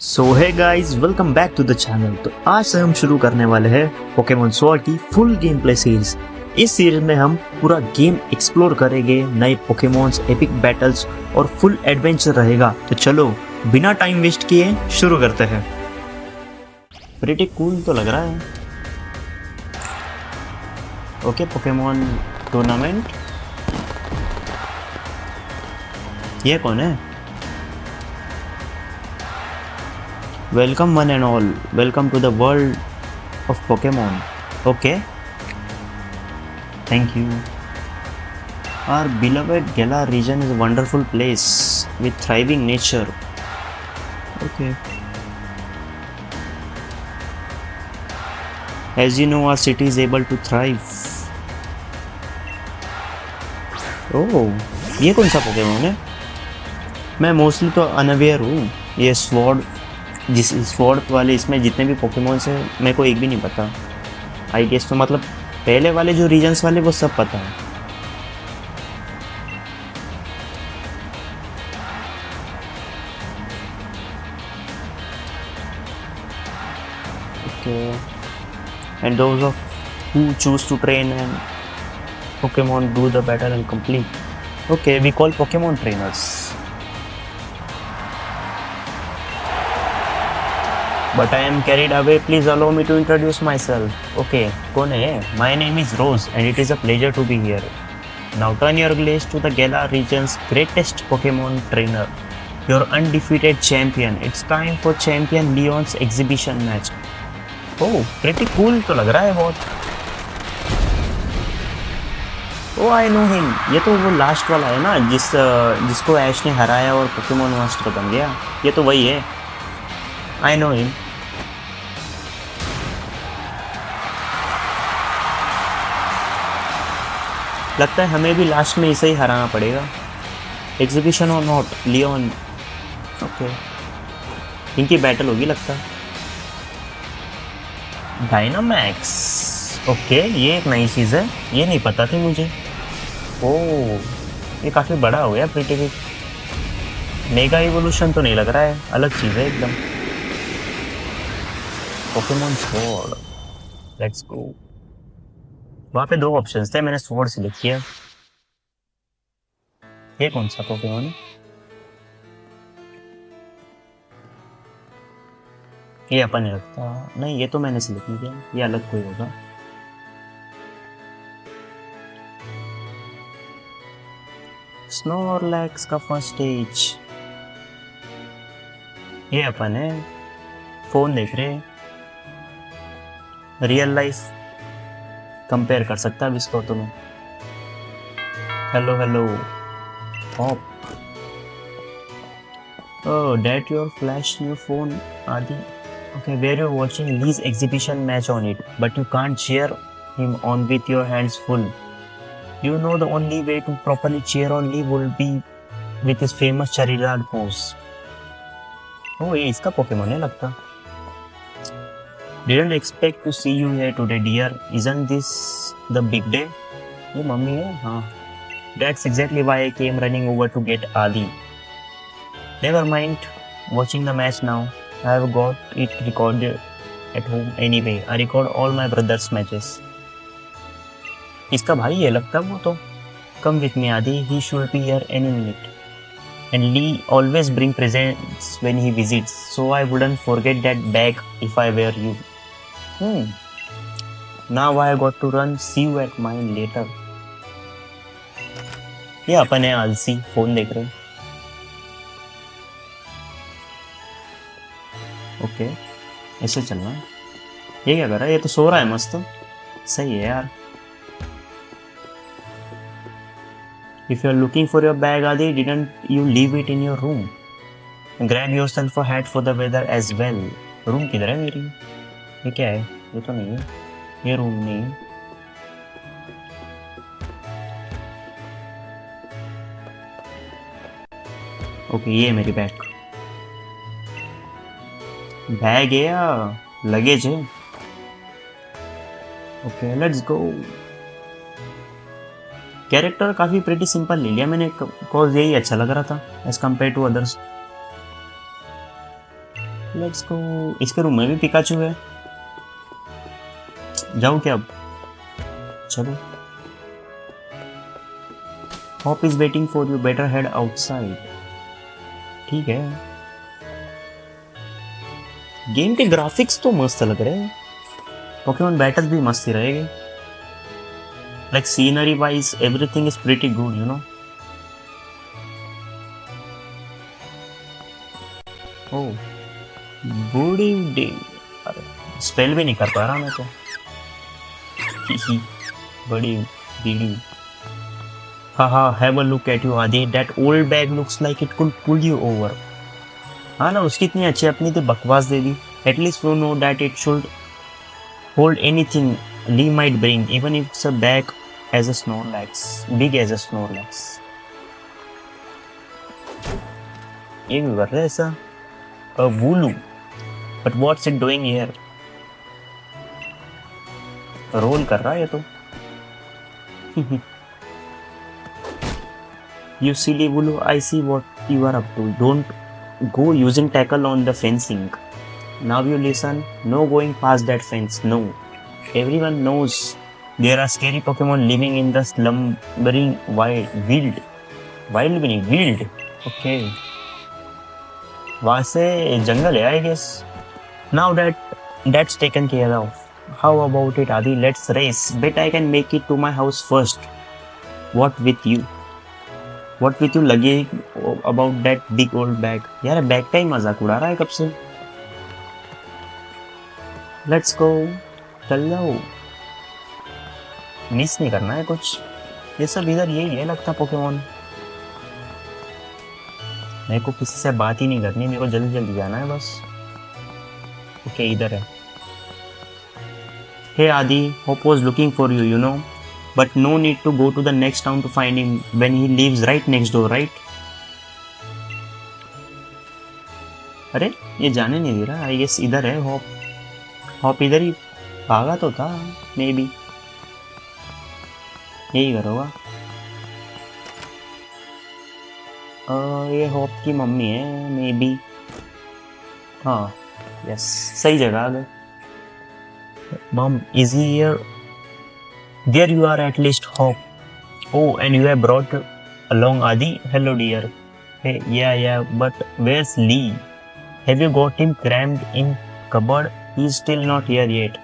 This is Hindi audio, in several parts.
सो है guys, welcome back to the channel. तो आज से हम शुरू करने वाले हैं पोकेमॉन स्वॉर्ड की फुल गेम प्ले सीरीज। इस सीरीज में हम पूरा गेम एक्सप्लोर करेंगे, नए पोकेमॉन्स, एपिक बैटल्स और फुल एडवेंचर रहेगा। तो चलो बिना टाइम वेस्ट किए शुरू करते हैं। प्रीटी कूल तो लग रहा है। Okay, Pokemon tournament. ये कौन है? Welcome one and all. Welcome to the world of Pokemon. Okay. Thank you. Our beloved Galar region is a wonderful place with thriving nature. Okay. As you know, our city is able to thrive. Oh, ये कौन सा पोकेमॉन है? मैं मोस्टली तो अनअवेयर हूँ। ये स्वॉर्ड, जिस स्वॉर्ड वाले इसमें जितने भी पोकेमॉन्स हैं मेरे को एक भी नहीं पता। आई गेस तो मतलब पहले वाले जो रीजन्स वाले वो सब पता है। Okay, and those of who choose to train and Pokemon do the battle and complete. Okay, we call Pokemon trainers. But I am carried away. Please allow me to introduce myself. Okay, कौन है? My name is Rose, and it is a pleasure to be here. Now turn your gaze to the Galar region's greatest Pokemon trainer, your undefeated champion. It's time for Champion Leon's exhibition match. Oh, pretty cool तो लग रहा है बहुत. Oh, I know him. ये तो वो लास्ट वाला है ना, जिसको ऐश ने हराया और पोकेमॉन मास्टर बन गया। ये तो वही है। I know him. लगता है हमें भी लास्ट में इसे ही हराना पड़ेगा। एग्जीबिशन और नॉट लियोन। ओके, इनकी बैटल होगी लगता है। डायनामैक्स। ओके, ये एक नई चीज़ है, ये नहीं पता थी मुझे। ओह, ये काफ़ी बड़ा हो गया प्रीटी। मेगा इवोल्यूशन तो नहीं लग रहा है, अलग चीज़ है एकदम। Pokemon sword, let's go. वहाँ पे दो ऑप्शंस थे, मैंने स्वॉर्ड सिलेक्ट किया। ये कौन सा पोकेमॉन है? ये अपन ने रखता नहीं, ये तो मैंने सिलेक्ट नहीं किया, ये अलग कोई होगा। स्नोरलैक्स का फर्स्ट स्टेज। ये अपन है, फोन देख रहे, रियल लाइफ कंपेयर कर सकता है इसको तुम्हें। Hello hello Hop. Oh, that your flash new phone Adi. Okay, were you watching lease exhibition match on it, but you can't cheer him on with your hands full. You know the only way to properly cheer on Lee will be with his famous Charizard pose. Oh, ये इसका पोकेमॉन है लगता। Didn't expect to see you here today, dear. Isn't this the big day? ये मम्मी है, हाँ। That's exactly why I came running over to get Adi. Never mind watching the match now. I have got it recorded at home anyway. I record all my brother's matches. इसका भाई है लगता वो तो। Come with me, Adi. He should be here any minute. And Lee always bring presents when he visits, so I wouldn't forget that bag if I were you. Now I got to run. See you at mine later. ये अपन है आलसी, फोन देख रहे। ओके, ऐसे चलना। ये क्या कर रहा है? ये तो सो रहा है मस्त। सही है यार। If you're looking for your bag, Adi, didn't you leave it in your room? Grab yourself a hat for the weather as well. Room किधर है मेरी? ये क्या है? ये तो नहीं है, ये रूम नहीं है। ओके, ये मेरी बैग है या लगेज है? Okay, let's go. कैरेक्टर काफ़ी प्रीटी सिंपल ले लिया मैंने, बिकॉज यही अच्छा लग रहा था as compare to others. Let's go. इसके रूम में भी पिकाचू है। जाऊँ क्या अब? चलो। Hop is waiting for you, better head outside. ठीक है। गेम के ग्राफिक्स तो मस्त लग रहे हैं। पोकेमॉन बैटल भी मस्त ही रहेगी। Like scenery wise everything is pretty good, you know. Oh, good evening. अरे स्पेल भी नहीं कर पा रहा मैं तो। ही बड़ी बीड़ी। Haha, have a look at you, Adi. That old bag looks like it could pull you over. हाँ ना, उसकी इतनी अच्छी अपनी तो बकवास दे दी. At least we know that it should hold anything Lee might bring, even if it's a bag as a Snorlax, big as a Snorlax. ये भी कर रहा है ऐसा. A Wooloo. But what's it doing here? Roll कर रहा है ये तो. You silly Wooloo, I see what you are up to. Don't go using tackle on the fencing. Now you listen. No going past that fence. No. Everyone knows there are scary Pokemon living in the slumbering wild. Wild भी नहीं, wild. Okay. वहाँ से जंगल है, I guess. Now that's taken care of. How about it, Adi? Let's race. Bet I can make it to my house first. What with you? What with you लगे about that big old bag? यार बैग का ही मजाक उड़ा रहा है कब से. Let's go. चल जाओ. मिस नहीं करना है कुछ. ये सब इधर यही है लगता पोकेमॉन. मेरे को किसी से बात ही नहीं करनी, मेरे को जल्दी जल्दी जाना है बस. ओके इधर है. Hey Adi, Hope was looking for you, you know. But no need to go to the next town to find him when he lives right next door, right? अरे ये जाने नहीं दे रहा. आई गेस इधर है हॉप. हॉप इधर ही भागा तो था मे बी. यही करोगा. ये हॉप की मम्मी है मे बी. हाँ यस, सही जगह आ गए. Mom is he here? There you are at least, Hop. Oh, and you have brought along Adi? Hello, dear. Hey, yeah, but where's Lee? Have you got him crammed in cupboard? He's still not here yet.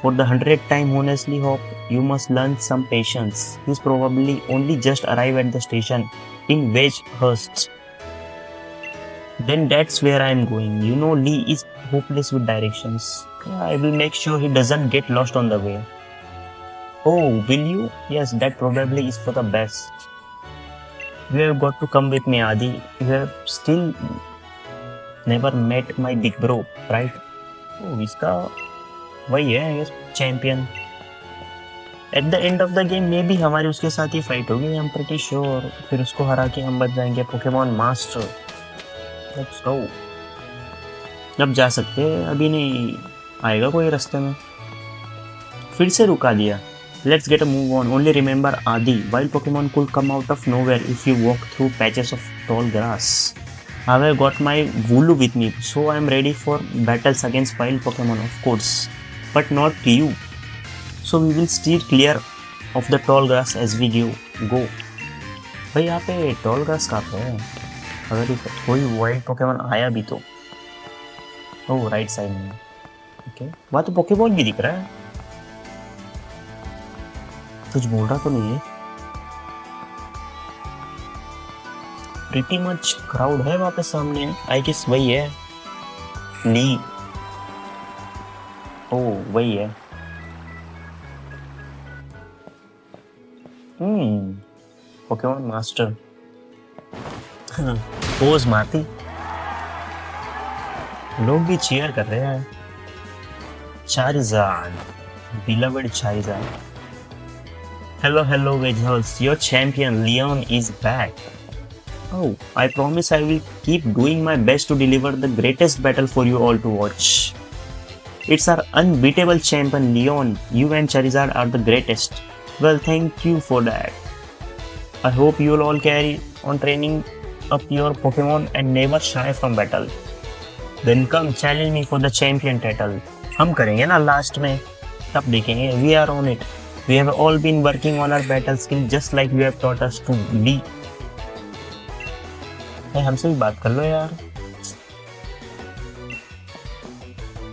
For the 100th time, honestly, Hop, you must learn some patience. He's probably only just arrived at the station in Wedgehurst. Then that's where I'm going. You know, Lee is hopeless with directions. I will make sure he doesn't get lost on the way. Oh, will you? Yes, that probably is for the best. You have got to come with me, Adi. You have still never met my big bro, right? Oh, इसका वही है, I guess, champion. At the end of the game, maybe हमारी उसके साथ ही फाइट होगी. I'm pretty sure. फिर उसको हरा के हम बच जाएंगे Pokemon Master. Let's go. अब जा सकते हैं, अभी नहीं आएगा कोई रास्ते में. फिर से रुका दिया. Let's get a move on. Only remember, Adi, wild Pokemon could come out of nowhere if you walk through patches of tall grass. I have got my Wooloo with me, so I am ready for battles against wild Pokemon, of course. But not you. So we will steer clear of the tall grass as we go. भाई यहाँ पे tall grass कहाँ पे है? अगर कोई wild Pokemon आया भी तो. Oh, right side में. Okay. वहाँ तो Pokemon भी दिख रहा है. कुछ बोल रहा तो नहीं है. प्रीटी मच क्राउड है वहाँ पे सामने. आई गेस वही है ली. ओह वही है. Pokemon master. पोज मारती. लोग भी चीयर कर रहे हैं. Charizard, beloved Charizard. Hello, Wedgehurst. Your champion Leon is back. Oh, I promise I will keep doing my best to deliver the greatest battle for you all to watch. It's our unbeatable champion Leon. You and Charizard are the greatest. Well, thank you for that. I hope you'll all carry on training up your Pokemon and never shy from battle. Then come challenge me for the champion title. हम करेंगे ना लास्ट में, तब देखेंगे. We are on it. We have all been working on our battle skill just like you have taught us to be. हमसे भी बात कर लो यार.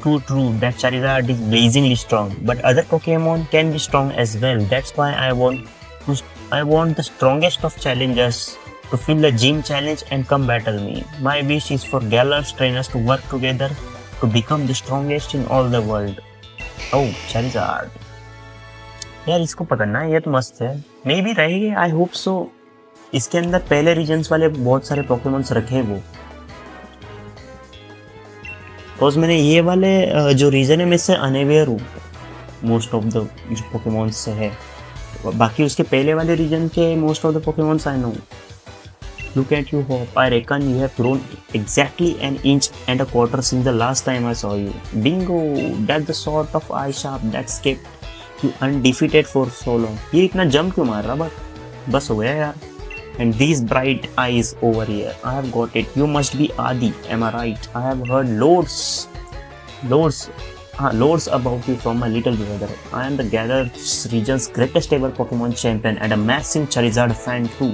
True. That Charizard is blazingly strong, but other Pokemon can be strong as well. That's why I want the strongest of challengers to fill the gym challenge and come battle me. My wish is for Galar's trainers to work together to become the strongest in all the world. Oh, Charizard. यार इसको पकड़ना है, ये तो मस्त है. मे भी रहेगी, आई होप सो. इसके अंदर पहले रीजन्स वाले बहुत सारे पोकेमॉन्स रखे हैं वो. बिकॉज मैंने ये वाले जो रीजन है मैं इससे अनअवेयर हूँ मोस्ट ऑफ द जो पोकेमॉन्स से है. बाकी उसके पहले वाले रीजन के most of the Pokémons I know. Look at you, Hop. I reckon you have grown exactly an inch and a quarter since the last time I saw you. Bingo! That's the sort of eye sharp that's kept you undefeated for so long. ये इतना जंप क्यों मार रहा बस हो गया यार. And these bright eyes over here. I have got it. You must be Adi. Am I right? I have heard loads about you from my little brother. I am the Galar region's greatest ever Pokemon champion and a massive Charizard fan too.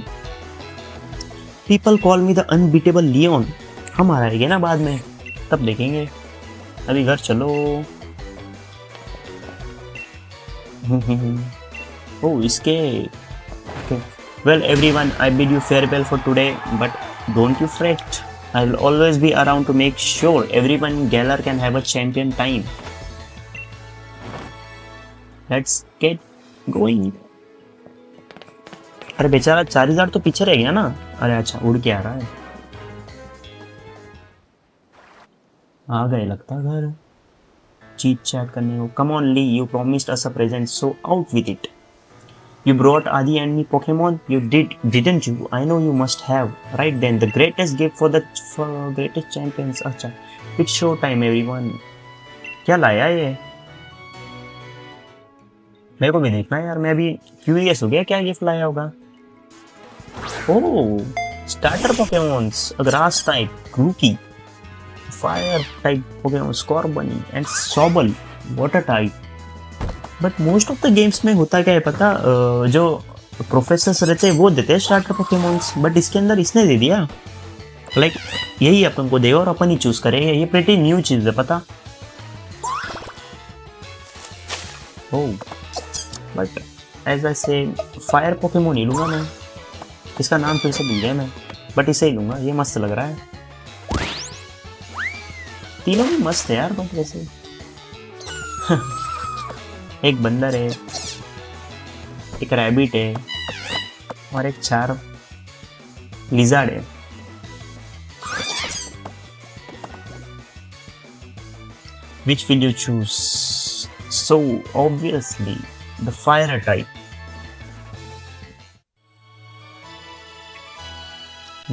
People call me the unbeatable Leon. हम आ रहेंगे ना बाद में, तब देखेंगे. अभी घर चलो. Oh, इसके. Okay. Well, everyone, I bid you farewell for today, but don't you fret. I will always be around to make sure everyone in Galar can have a champion time. Let's get going. अरे बेचारा चारिज़ार्ड तो पीछे रह गया ना. अरे अच्छा, उड़ के आ रहा है. आ गए लगता घर चीट चैट करने को. Come on, Lee, you promised us a present, so out with it. You brought Adi and me Pokemon? You didn't you? I know you must have. Right then, the greatest gift for greatest champions. अच्छा, it's show time everyone. क्या लाया ये? मेरे को भी देखना है यार. मैं अभी क्यूरियस हो गया क्या गिफ्ट लाया होगा. Oh, starter Pokemons, a grass type, Grookey, fire type Pokemon, Scorbunny and Sobble, water type. But most of the games में होता क्या है पता, जो प्रोफेसर्स रहते हैं वो देते हैं स्टार्टर पोकेमॉन्स. बट इसके अंदर इसने दे दिया लाइक यही अपन को देगा और अपन ही चूज करेंगे. ये प्रीटी न्यू चीज है पता. ओह बट एज आई से फायर पोकेमॉन ही लूंगा मैं. इसका नाम फिर से भूल गया मैं, बट इसे ही लूंगा. ये मस्त लग रहा है. तीनों भी मस्त है यार. बट वैसे एक बंदर है, एक रैबिट है और एक 4 लिज़ार्ड है. Which will you choose? So obviously the fire type.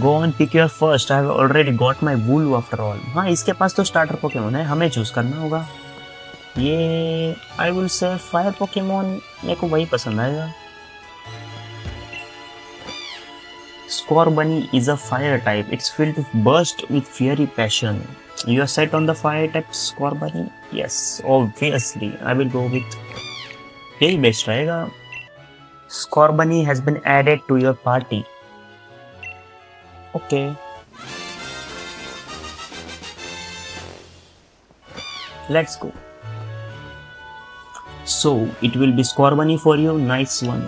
Go on, pick your first. I have already got my Wooloo after all. हाँ, इसके पास तो स्टार्टर पोकेमॉन है, हमें चूज करना होगा. ये I will say fire Pokemon मेरे को वही पसंद आएगा. Scorbunny is a fire type. It's filled with burst with fiery passion. You are set on the fire type Scorbunny? Yes, obviously. I will go with यही बेस्ट रहेगा. Scorbunny has been added to your party. Okay. Let's go. So it will be Scorbunny for you. Nice one.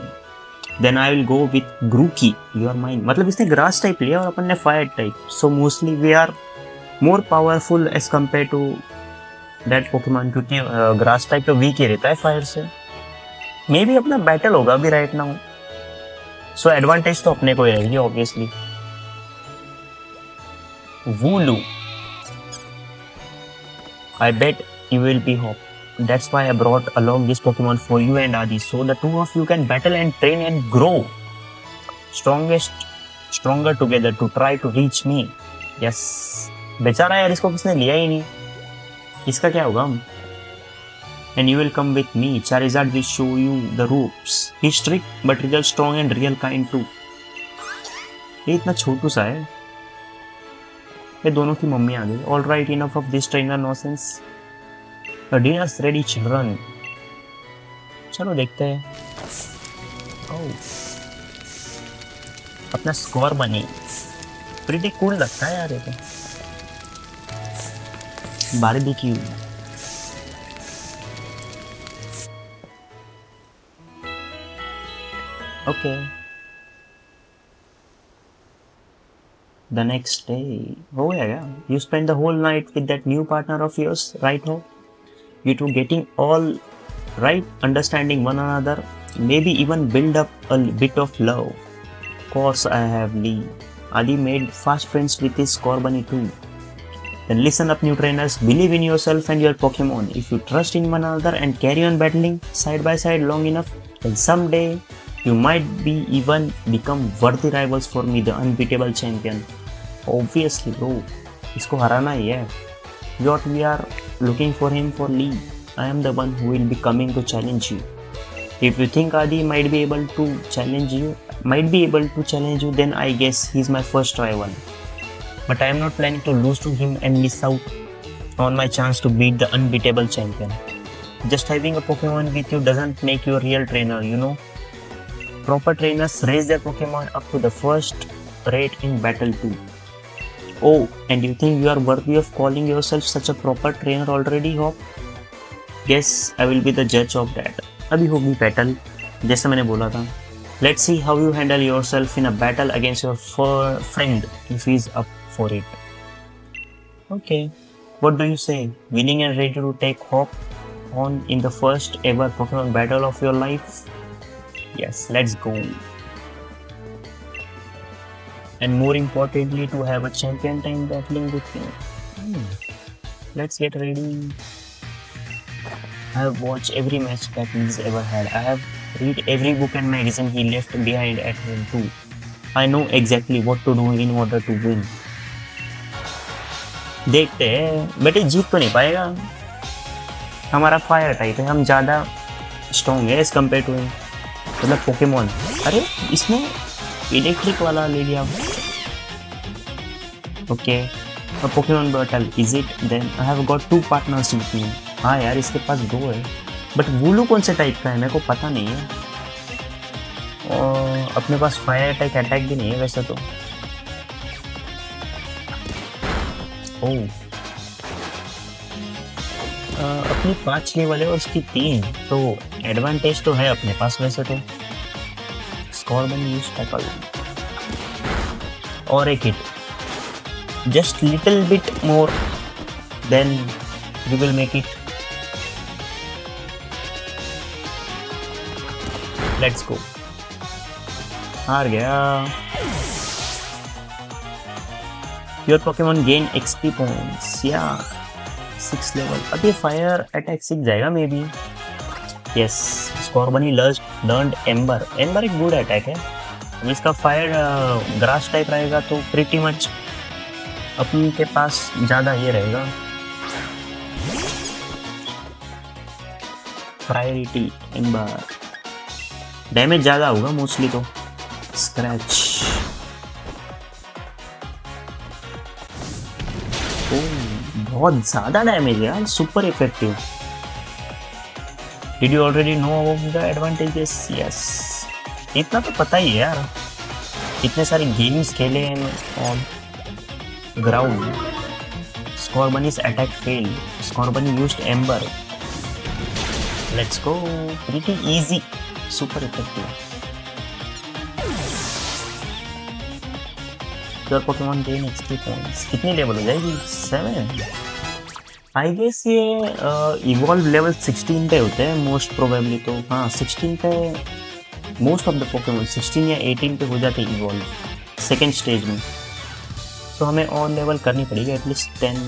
Then I will go with Grookey. You are mine. मतलब इसने grass type लिया और अपन ने fire type. So mostly we are more powerful as compared to that Pokemon क्योंकि grass type तो weak ही रहता है fire से. Maybe अपना battle होगा अभी right now. So advantage तो अपने को ही रहेगी obviously. Wooloo. I bet you will be Hop. That's why I brought along this Pokemon for you and Adi, so the two of you can battle and train and grow stronger together to try to reach me. Yes. बेचारा यार, इसको किसने लिया ही नहीं. इसका क्या होगा. And you will come with me. Charizard will show you the ropes. He's strict but real strong and real kind too. ये इतना छोटू सा है. ये दोनों की मम्मी आ गई। All right, enough of this trainer nonsense, dinners ready children. चलो देखते हैं। ओह, अपना स्कोर बनी, प्रीटी कूल लगता है यार ये तो। Barbecue, okay. The next day हो गया। You spend the whole night with that new partner of yours, right हो? You two getting all right, understanding one another, maybe even build up a bit of love. Course I have Lee. Adi made fast friends with his Corbani too. Then listen up, new trainers. Believe in yourself and your Pokemon. If you trust in one another and carry on battling side by side long enough, then someday you might be even become worthy rivals for me, the unbeatable champion. Obviously, bro. इसको हराना ही है. What we are looking for him for Lee. I am the one who will be coming to challenge you. If you think Adi might be able to challenge you, then I guess he's my first rival. But I am not planning to lose to him and miss out on my chance to beat the unbeatable champion. Just having a Pokemon with you doesn't make you a real trainer, you know. Proper trainers raise their Pokemon up to the first rate in battle too. Oh, and you think you are worthy of calling yourself such a proper trainer already, Hawk? Guess I will be the judge of that. अभी होगी battle, जैसे मैंने बोला था. Let's see how you handle yourself in a battle against your friend if he's up for it. Okay, what do you say? Willing and ready to take Hawk on in the first ever Pokemon battle of your life? Yes, let's go. And more importantly, to have a champion time battling with me. Let's get ready. I have watched every match that he's ever had. I have read every book and magazine he left behind at home too. I know exactly what to do in order to win. देखते हैं बेटे, जीत तो नहीं पाएगा, हमारा फायर टाइप है, हम ज़्यादा स्ट्रॉन्ग है एज कम्पेयर टू मतलब पोकेमॉन। अरे इसने इलेक्ट्रिक वाला ले लिया। Okay, Pokemon battle is it? Then I have got 2 partners with me. हाँ यार, इसके पास 2 है, बट वुलू कौन से टाइप का है मेरे को पता नहीं है। और अपने पास फायर अटैक भी नहीं है वैसे तो। ओह, अपनी 5 लेवल है और उसकी 3, तो एडवांटेज तो है अपने पास वैसे तो। Corbani use tackle or a hit, just little bit more, then we will make it. Let's go. हार गया। Your Pokemon gain XP points. Yeah, 6 level. अब ये फायर अटैक सीख जाएगा may be. Yes, Corbani learned Ember. Ember एक गुड अटैक है। इसका फायर ग्रास टाइप रहेगा तो प्रीटी मच अपने के पास ज़्यादा ये रहेगा प्रायोरिटी। एम्बर डैमेज ज़्यादा होगा मोस्टली तो। स्क्रैच, बहुत ज़्यादा डैमेज है यार, super effective. Did you already know of the advantages? Yes. इतना तो पता ही है यार, इतने सारे गेम्स खेले हैं on ground. Scorbunny's attack failed. Scorbunny used Ember. Let's go. Pretty easy. Super effective. Your Pokemon gain XP points. कितनी लेवल हो जाएगी? 7. आई गेस ये इवॉल्व लेवल 16 पे होते हैं मोस्ट प्रोबेबली तो। हाँ, 16 पे मोस्ट ऑफ द पोकेमॉन 16 या 18 पे हो जाते हैं इवॉल्व सेकेंड स्टेज में। सो हमें और लेवल करनी पड़ेगी at least 10।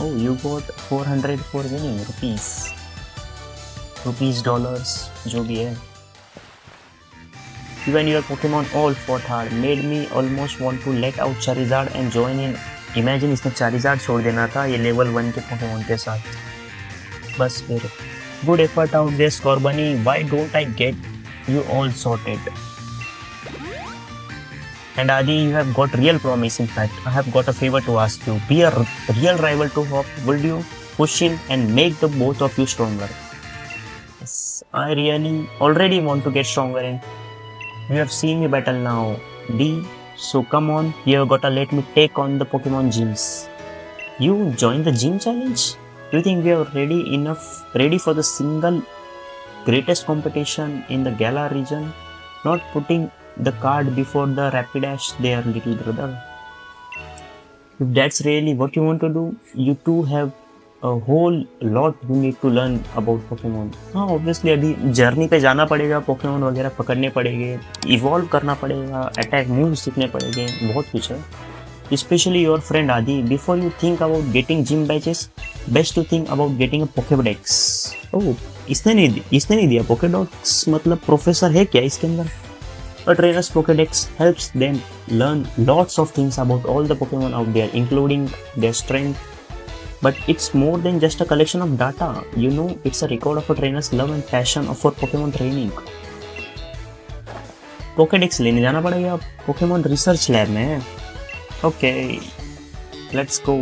Oh, you got 400 for winning rupees dollars जो भी है। When your Pokemon all fought hard, made me almost want to let out Charizard and join in. Imagine इसने चारिज़ार्ड छोड़ देना था ये लेवल 1 के पोकेमॉन के साथ। बस फिर good effort out there Scorbunny, why don't I get you all sorted? And Adi, you have got real promise. In fact, I have got a favor to ask you. Be a real rival to Hawk. Would you push him and make the both of you stronger? Yes, I really already want to get stronger. And you have seen me battle now, D. So come on, you have gotta let me take on the Pokemon gyms. You join the gym challenge? Do you think we are ready for the single greatest competition in the Galar region? Not putting the cart before the Rapidash, their little brother. If that's really what you want to do, you two have a whole lot you need to learn about Pokemon. हाँ obviously अभी जर्नी पे जाना पड़ेगा, Pokemon वगैरह पकड़ने पड़ेंगे, इवॉल्व करना पड़ेगा, अटैक मूव सीखने पड़ेंगे, बहुत कुछ है. Especially your friend Adi, before you think about getting gym badges, best to think about getting a Pokédex. Oh, इसने नहीं दिया Pokédex, मतलब प्रोफेसर है क्या इसके अंदर? A trainer's Pokédex helps them learn lots of things about all the Pokemon out there, including their strength. But it's more than just a collection of data. You know, it's a record of a trainer's love and passion for Pokemon training. Pokédex लेने जाना पड़ेगा Pokemon Research Lab में. Okay, let's go.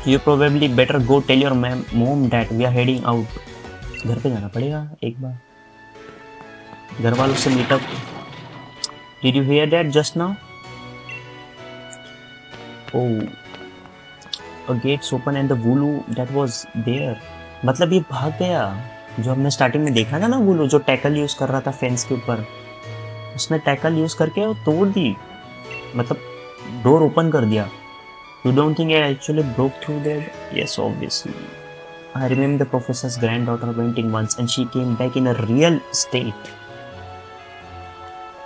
You probably better go tell your mom that we are heading out. घर पे जाना पड़ेगा एक बार. घर वालों से meetup. Did you hear that just now? Oh, a gates open and the Wooloo that was there. मतलब ये भाग गया. जो हमने स्टार्टिंग में देखा था ना Wooloo जो टैकल यूज कर रहा था फेंस के ऊपर, उसने टैकल यूज करके वो तोड़ दी, मतलब डोर ओपन कर दिया. You don't think I actually broke through there? Yes, obviously. I remember the professor's granddaughter went in once and she came back in a real state.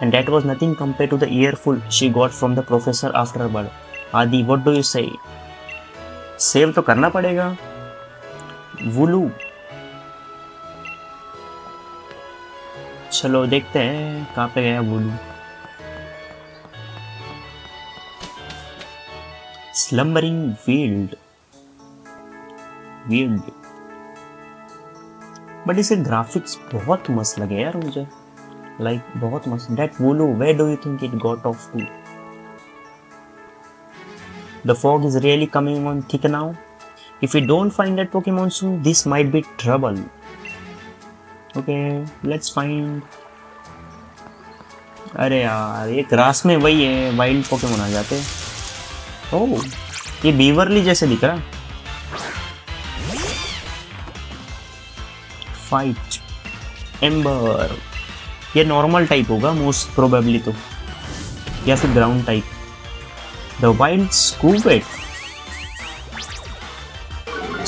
And that was nothing compared to the earful she got from the professor after a bird. Adi, what do you say? Save तो करना पड़ेगा. वुलू. चलो देखते हैं कहाँ पे गया वुलू. Slumbering Weald. बट इसके ग्राफिक्स बहुत मस्त लगे यार मुझे. लाइक बहुत मस्त. That Wooloo, where do you think it got off to? The fog is really coming on thick now. If we don't find that Pokemon soon, this might be trouble. Okay, let's find. अरे यार ये ग्रास में वही है, वाइल्ड पोकेमोन आ जाते. ओह, ये बीवरली जैसे दिख रहा. Fight amber. ये नॉर्मल टाइप होगा मोस्ट प्रोबेबली तो, या फिर ground type. The Wild Scoobet.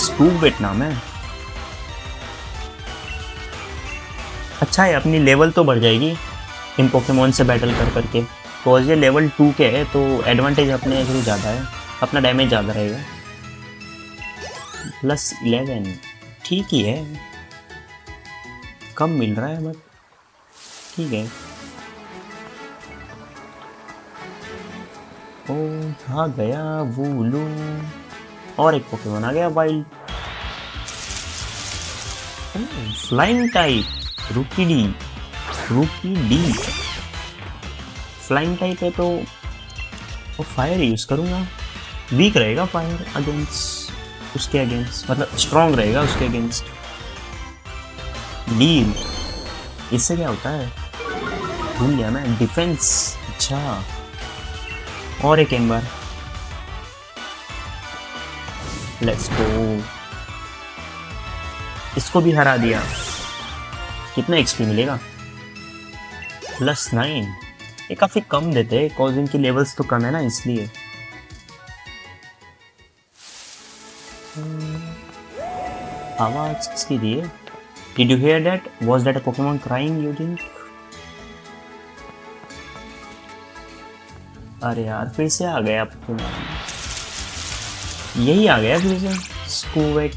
Scoobet नाम है. अच्छा है, अपनी लेवल तो बढ़ जाएगी इन पोकेमोन से बैटल कर करके. बिकॉज ये लेवल 2 के है तो एडवांटेज अपने के लिए ज़्यादा है, अपना डैमेज ज़्यादा रहेगा. +11 ठीक ही है, कम मिल रहा है बट ठीक है. ओ आ गया वुलू. और एक पोकेमोन आ गया wild. Flying type. Rookidee. Flying type है तो वो फायर यूज करूंगा. वीक रहेगा फायर अगेंस्ट उसके अगेंस्ट, मतलब स्ट्रॉन्ग रहेगा उसके अगेंस्ट. डील. इससे क्या होता है भूल गया मैं. डिफेंस. अच्छा, और एक एम्बर. Let's go. इसको भी हरा दिया. कितना एक्सपी मिलेगा? +9. ये काफी कम देते हैं बिकॉज इनकी लेवल्स तो कम है ना, इसलिए. आवाज किसकी दी है? Did you hear that? Was that a Pokemon crying, you think? अरे यार फिर से आ गया Pokemon. यही आ गया फिर से. स्कूवेट.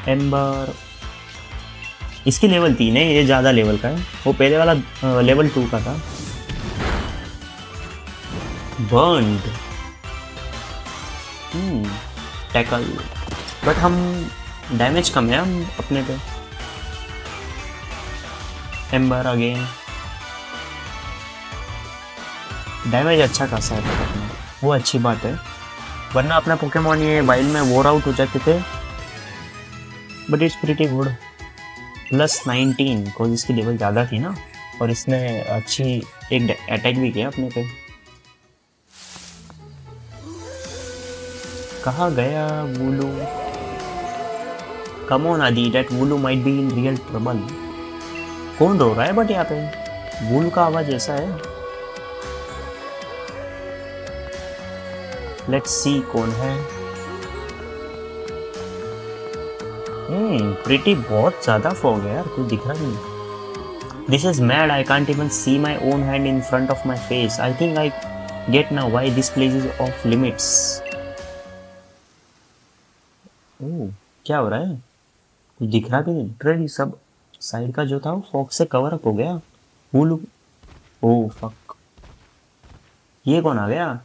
एम्बर. इसकी लेवल 3 है, ये ज़्यादा लेवल का है. वो पहले वाला लेवल 2 का था. बर्न्ड. टैकल. बट हम डैमेज कम है हम अपने पे. Amber again. डैमेज अच्छा खासा है अपना, वो अच्छी बात है, वरना अपना पोकेमॉन ये वाइल्ड में वोर आउट हो जाते थे। But it's pretty good. +19 कोई इसकी लेवल ज़्यादा थी ना, और इसने अच्छी एक अटैक भी किया अपने पे। कहाँ गया Wooloo? Come on Adi, that Wooloo might be in real trouble. कौन रो रहा है बट यहाँ पे? वुलू का आवाज ऐसा है। लेट्स सी कौन है। प्रीटी बहुत ज्यादा फॉग है यार, कुछ दिख रहा नहीं। This is mad, I can't even see my own hand in front of my face. I think I get now why this place is off limits. Oh, क्या हो रहा है? कुछ दिख रहा भी नहीं, लिटरली सब साइड का जो था वो फॉग से कवर अप हो गया। वुलू, ओह फक, ये कौन आ गया?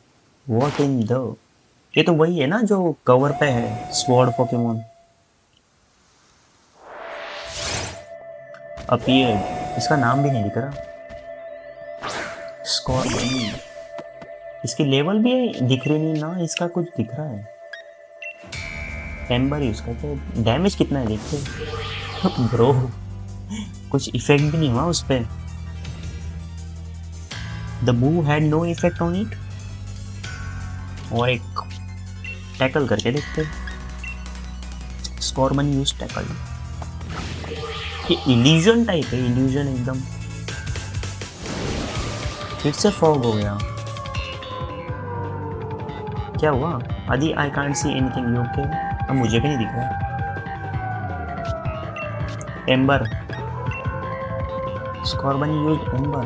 व्हाट इन द, ये तो वही है ना जो कवर पे है, स्वॉर्ड पोकेमोन। अपीयर्ड, इसका नाम भी नहीं दिख रहा। स्कॉर्पियन, इसकी लेवल भी दिख रही नहीं ना, इसका कुछ दिख रहा है। एम्बर यूज करते, डैमेज कितना है देखते ब्रो। कुछ इफेक्ट भी नहीं हुआ उस पे। The move had no effect on it. और एक टैकल करके देखते। Scorbunny use tackle. ये इल्यूजन टाइप है, इल्यूजन एकदम। फिर से फॉग हो गया, क्या हुआ? Adi I can't see anything, you okay? अब मुझे भी नहीं दिख रहा। Ember, Scorbunny use ember.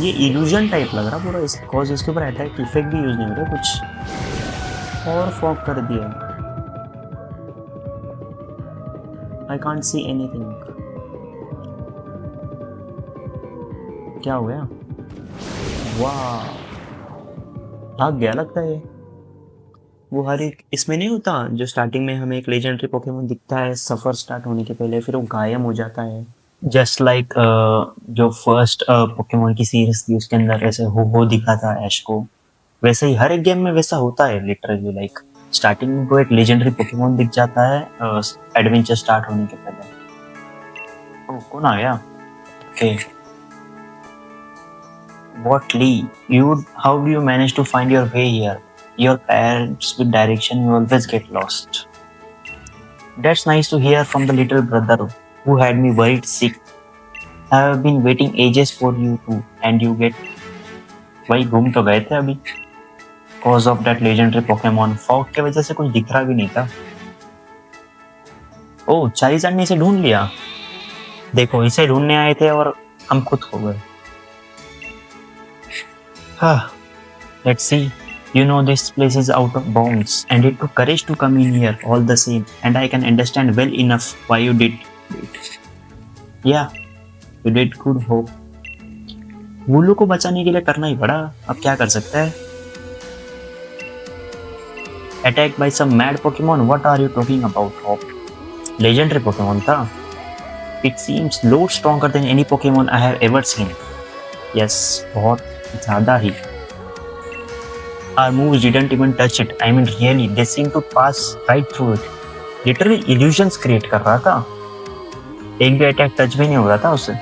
ये इल्यूजन टाइप लग रहा पूरा, इस कॉज इसके ऊपर अटैक इफेक्ट भी यूज नहीं हो रहा कुछ, और फॉग कर दिया। आई कांट सी एनीथिंग। क्या हो गया? वाह, भाग गया लगता है। वो हर एक इसमें नहीं होता जो स्टार्टिंग में हमें एक लेजेंडरी पोकेमोन दिखता है सफर स्टार्ट होने के पहले, फिर वो गायब हो जाता है। जस्ट लाइक जो फर्स्ट पोकेमोन की सीरीज थी उसके अंदर ऐसे हो दिखा था ऐश को, वैसे ही हर एक गेम में वैसा होता है लिटरली। लाइक स्टार्टिंग में वो एक लेजेंडरी पोकेमोन दिख जाता है एडवेंचर स्टार्ट होने के पहले। ओ, कौन आ गया? Okay, what Lee? How do you manage to find your way here? Your parents with direction, you always get lost. That's nice to hear from the little brother who had me worried sick. I have been waiting ages for you too, and you get. भाई घूम तो गए थे अभी। Cause of that legendary Pokemon, fog के वजह से कुछ दिख रहा भी नहीं था। ओह, चारिज़ार्ड ने इसे ढूंढ लिया। देखो, इसे ढूंढने आए थे और हम खुद खो गए। Let's see. You know this place is out of bounds, and it took courage to come in here all the same, and I can understand well enough why you did it. Yeah, you did good hope. वुलू को बचाने के लिए करना ही पड़ा, अब क्या कर सकता है? Attacked by some mad Pokemon? What are you talking about, Hope? Legendary Pokemon था. It seems lot stronger than any Pokemon I have ever seen. Yes, बहुत ज़्यादा ही। Our moves didn't even touch it. I mean, really, they seem to pass right through it. Literally illusions create कर रहा था। एक भी अटैक टच भी नहीं हो रहा था उससे।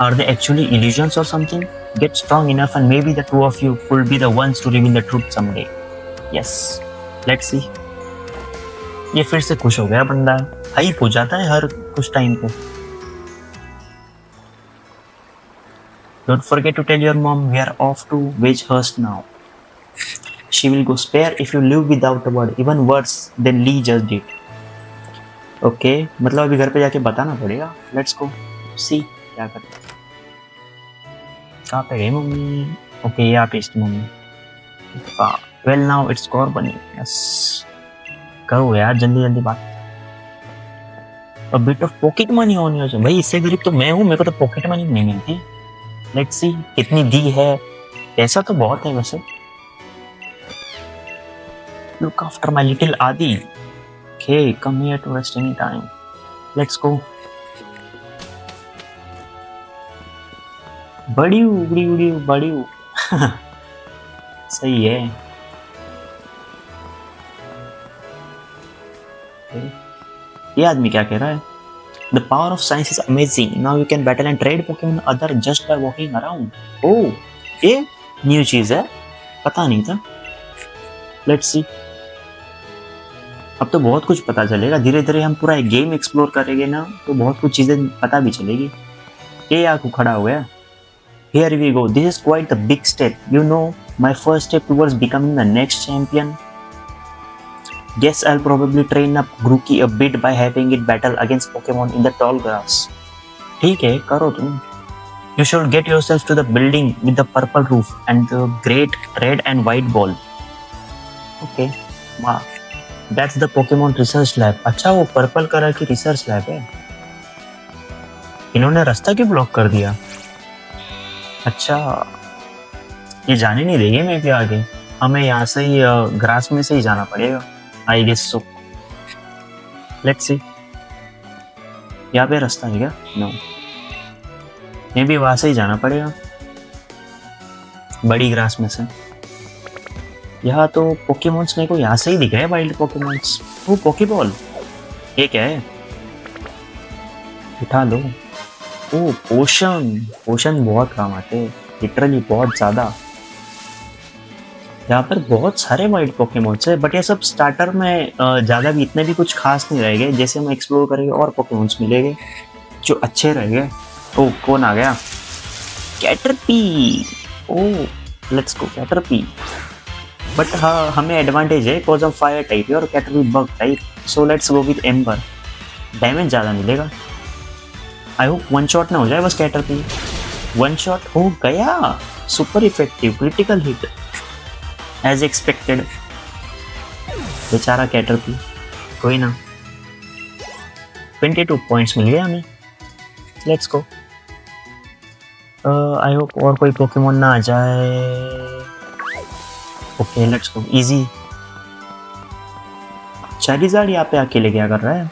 Are they actually illusions or something? Get strong enough and maybe the two of you could be the ones to reveal the truth someday. Yes, let's see. ये फिर से खुश हो गया बंदा, हाइप हो जाता है हर कुछ टाइम पे। Don't forget to tell your mom we are off to Wedgehurst now. She will go spare if you leave without a word, even worse than Lee just did. Okay, मतलब अभी घर पे जाके बताना पड़ेगा। Let's go see क्या करते। कहाँ पे गई मम्मी? Okay, यहाँ पे इसकी mummy. Well now it's Corbin. Yes. करो यार जल्दी जल्दी बात। A bit of pocket money on yours. भाई इससे गरीब तो मैं हूँ, मेरे को तो पॉकेट मनी नहीं मिलती। Let's see कितनी दी है, पैसा तो बहुत है वैसे। Look after my little Adi. Okay, come here to rest any time. Let's go. बड़ी उड़ी उड़ी बड़ी सही है। ये आदमी क्या कह रहा है? The power of science is amazing. Now you can battle and trade Pokemon other just by walking around. Oh, ये न्यू चीज है, पता नहीं था। Let's see. अब तो बहुत कुछ पता चलेगा, धीरे धीरे हम पूरा एक गेम एक्सप्लोर करेंगे ना, तो बहुत कुछ चीजें पता भी चलेगी। ये आंखों खड़ा हो गया। Here we go. This is quite the big step. You know, my first step towards becoming the next champion. Guess I'll probably train up Grookey a bit by having it battle against Pokemon in the tall grass. ठीक है, करो तुम। You should get yourself to the building with the purple roof and the great red and white ball. Okay, wow. That's the Pokemon research lab. अच्छा, वो पर्पल कलर की रिसर्च लैब है। इन्होंने रास्ता क्यों ब्लॉक कर दिया? अच्छा, ये जाने नहीं देंगे मैं भी आगे। हमें यहाँ से ही ग्रास में से ही जाना पड़ेगा, I guess so. Let's see, यहाँ पे रास्ता है क्या? नो, मे भी वहां से ही जाना पड़ेगा, बड़ी ग्रास में से। यहाँ तो पोकेमॉन्स मेरे को यहाँ से ही दिख रहे हैं, वाइल्ड पोकेमॉन्स। वो पोकेबॉल, ये क्या है? उठा लो। ओ पोशन, पोशन बहुत काम आते हैं, लिटरली बहुत ज़्यादा। यहाँ पर बहुत सारे वाइल्ड पोकेमॉन्स है, बट ये सब स्टार्टर में ज़्यादा भी इतने भी कुछ खास नहीं रहेंगे। जैसे हम एक्सप्लोर करेंगे और पोकेमॉन्स मिलेंगे जो अच्छे रहेंगे। ओ कौन आ गया? Caterpie. O let's go Caterpie. But हाँ, हमें एडवांटेज है बिकॉज हम फायर टाइप है और Caterpie bug type. So let's go with Ember, damage ज़्यादा मिलेगा। आई होप वन शॉट ना हो जाए बस कैटरपी। वन शॉट हो गया, super effective critical hit as expected. बेचारा कैटरपी, कोई ना। 22 पॉइंट्स मिल गए हमें। Let's go. आई होप और कोई पोकेमॉन ना आ जाए। Okay let's go, easy. Charizard यहाँ पे अकेले क्या कर रहा है?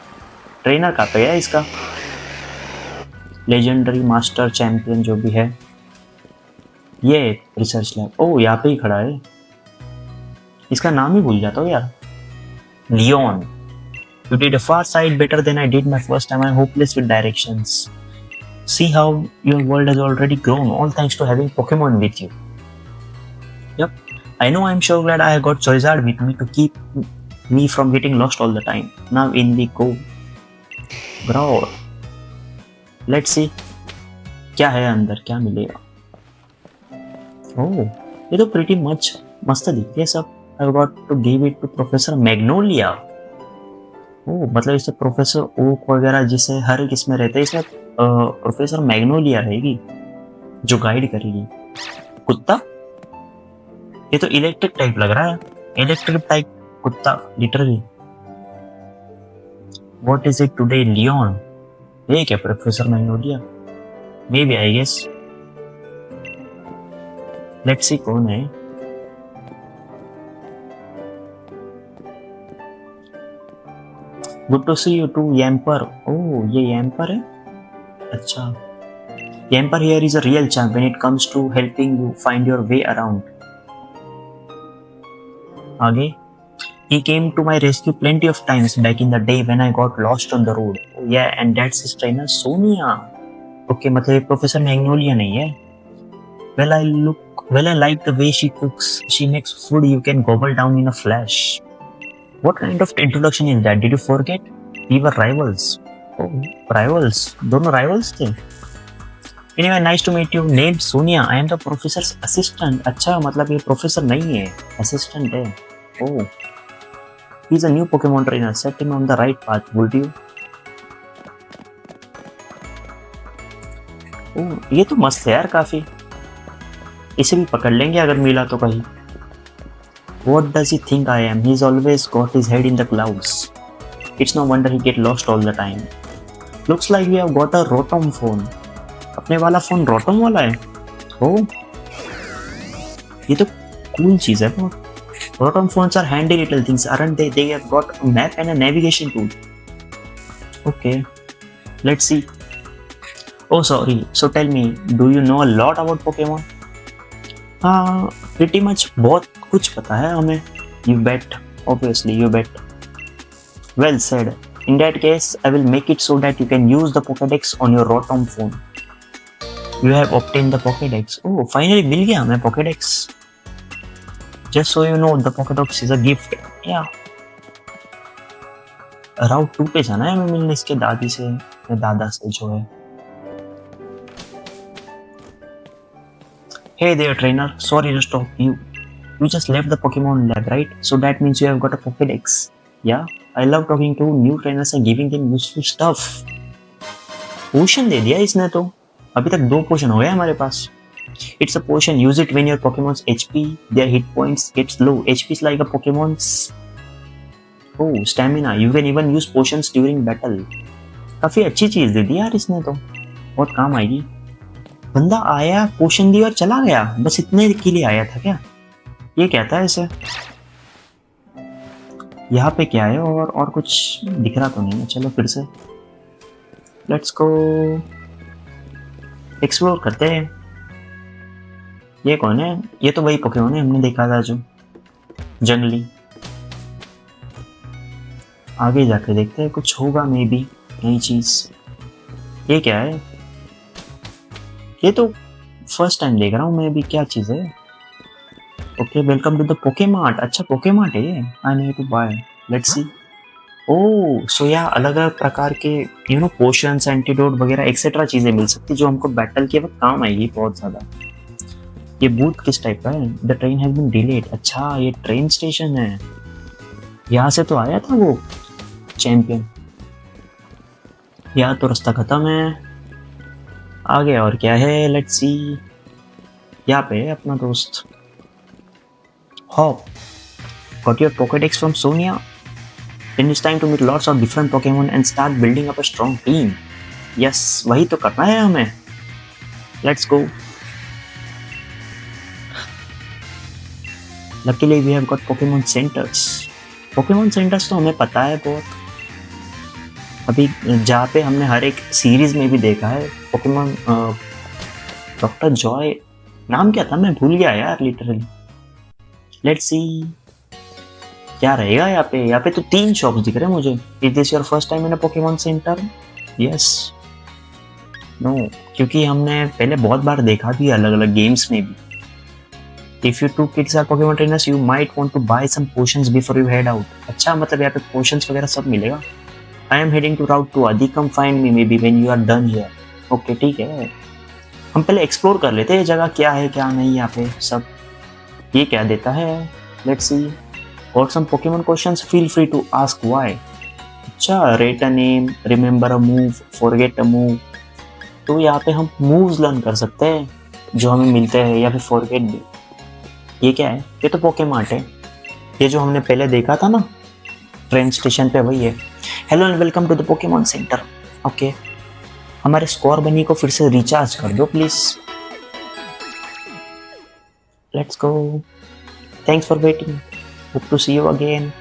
ट्रेनर कहाँ पे है इसका? लेजेंडरी मास्टर चैंपियन जो भी है। ये रिसर्च लैब, ओ यहाँ पे ही खड़ा है। इसका नाम ही भूल जाता हूँ यार। Leone. You did a far sight better than I did my first time. I'm hopeless with directions. See how your world has already grown, all thanks to having Pokemon with you. Yep. I know, I'm sure glad I got Charizard with me to keep me from getting lost all the time. Now in we go. Growl. Let's see क्या है अंदर, क्या मिलेगा। ओह, ये तो pretty much मस्त दिखती है सब। I got to give it to Professor Magnolia. ओह, मतलब इससे प्रोफेसर ओक वगैरह जिसे हर एक इसमें रहते हैं, इसमें प्रोफेसर मैग्नोलिया रहेगी जो गाइड करेगी। कुत्ता, ये तो इलेक्ट्रिक टाइप लग रहा है, इलेक्ट्रिक टाइप कुत्ता literally. What is it today Leon? ये क्या professor Magnolia? Maybe I guess. Let's see कौन है। Good to see you too Yamper. Oh, ये यैम्पर है। अच्छा, Yamper here is a real champ when it comes to helping you find your way around. आगे, he came to my rescue plenty of times back in the day when I got lost on the road. Oh yeah, and that's his trainer Sonia. Okay, मतलब प्रोफेसर मैग्नोलिया नहीं है। Well, I like the way she cooks. She makes food you can gobble down in a flash. What kind of introduction is that? Did you forget? We were rivals. Oh, rivals. दोनों rivals थे। Anyway, nice to meet you. Named Sonia. I am the professor's assistant. अच्छा, मतलब ये प्रोफेसर नहीं है, assistant है। Oh. He's a new Pokemon trainer. Set him on the right path, would you? ओह, ये तो मस्त है यार काफी। इसे भी पकड़ लेंगे अगर मिला तो कहीं। What does he think I am? He's always got his head in the clouds. It's no wonder he get lost all the time. Looks like we have got a Rotom phone. अपने वाला फोन Rotom वाला है। ओह, ये तो कूल चीज है बहुत। Rotom phones are handy little things, aren't they? They have got a map and a navigation tool. Okay, let's see. Oh, sorry. So tell me, do you know a lot about Pokemon? हाँ, pretty much बहुत कुछ पता है हमें. You bet. Obviously, you bet. Well said. In that case, I will make it so that you can use the Pokédex on your Rotom phone. You have obtained the Pokédex. Oh, finally मिल गया हमें Pokédex. Just so you know, the Pokédex is a gift. Yeah. राउट 2 पे जाना है हमें मिलने इसके दादी से या दादा से जो है. Hey there, trainer. Sorry to stop you. You just left the Pokemon lab, right? So that means you have got a Pokédex. Yeah, I love talking to new trainers and giving them useful stuff. पोशन दे दिया इसने तो. अभी तक 2 पोशन हो गए हमारे पास. It's a potion. Use it when your Pokemon's HP, their hit points gets low. HP is like a Pokemon's stamina. You can even use potions during battle. काफी अच्छी चीज दे दी यार इसने तो. बहुत काम आएगी. बंदा आया, पोशन दी और चला गया. बस इतने के लिए आया था क्या? ये कहता है इसे. यहाँ पे क्या है और कुछ दिख रहा तो नहीं है. चलो फिर से लेट्स गो एक्सप्लोर करते हैं. ये कौन है? ये तो वही पोकेमॉन है हमने देखा था जो जंगली. आगे जाके देखते हैं कुछ होगा मे बी नई चीज. ये क्या है? ये तो फर्स्ट टाइम देख रहा हूँ मैं भी. क्या चीज है? Okay, welcome to the Pokemart. अच्छा पोकेमार्ट है ये. I need to buy. Let's see. Oh, so यहाँ अलग अलग प्रकार के पोशंस, एंटीडोट वगैरह एक्सेट्रा चीजें मिल सकती जो हमको बैटल के वक्त काम आएगी बहुत ज्यादा. ये बूथ किस टाइप का है? The train has been delayed. अच्छा ये ट्रेन स्टेशन है. यहाँ से तो आया था वो चैंपियन. यहाँ तो रास्ता खत्म है. आगे और क्या है? लेट्स सी. यहाँ पे है अपना दोस्त hop. Got your Pokédex from Sonia? Then it's time to meet lots of different Pokemon and start building up a strong team. Yes, वही तो करना है हमें. Let's go. Luckily we have got Pokemon centers. Pokemon centers तो हमें पता है बहुत. अभी जहाँ पे हमने हर एक सीरीज में भी देखा है पोकेमॉन. डॉक्टर जॉय नाम क्या था? मैं भूल गया यार लिटरली. लेट्स सी क्या रहेगा यहाँ पे. यहाँ पे तो 3 शॉप्स दिख रहे हैं मुझे. Is this your first time in a Pokemon center? Yes. No, क्योंकि हमने पहले बहुत बार देखा भी अलग अलग गेम्स में भी. If you two kids are Pokemon trainers, you might want to buy some potions before you head out. अच्छा मतलब यहाँ पे potions वगैरह सब मिलेगा. I am heading to Route 2. Adi, come find me maybe when you are done here. Okay, ठीक है. हम पहले एक्सप्लोर कर लेते हैं ये जगह क्या है क्या नहीं यहाँ पे सब. ये क्या देता है? Let's see. Got some Pokemon questions? Feel free to ask why. अच्छा, rate a name, remember a move, forget a move. तो यहाँ पे हम moves लर्न कर सकते हैं जो हमें मिलते हैं या फिर forget भी. ये क्या है? ये तो पोकेमार्ट है. ये जो हमने पहले देखा था ना ट्रेन स्टेशन पे, वही है. Hello and welcome to the Pokemon center. Okay, हमारे स्कोर बनी को फिर से रिचार्ज कर दो please. Let's go. Thanks for waiting. Hope to see you again.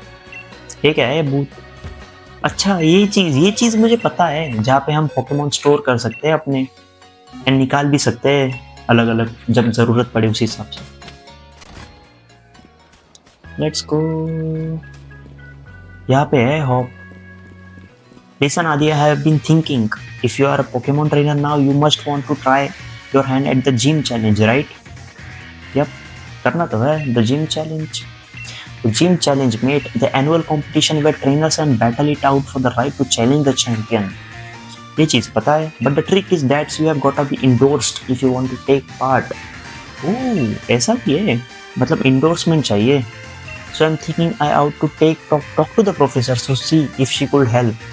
ये क्या है? बूथ. अच्छा ये चीज मुझे पता है जहाँ पे हम पोकेमॉन स्टोर कर सकते हैं अपने एंड निकाल भी सकते हैं अलग अलग जब जरूरत पड़े उस हिसाब से. Let's go. यहाँ पे है hop. Listen Adi, I have been thinking, if you are a Pokemon trainer now, you must want to try your hand at the gym challenge, right? Yep, करना तो है. The gym challenge. The gym challenge, mate, the annual competition where trainers can battle it out for the right to challenge the champion. ये चीज पता है, but the trick is that you have got to be endorsed if you want to take part. ओह, ऐसा भी है. मतलब endorsement चाहिए. So I'm thinking I ought to talk to the professor to see if she could help.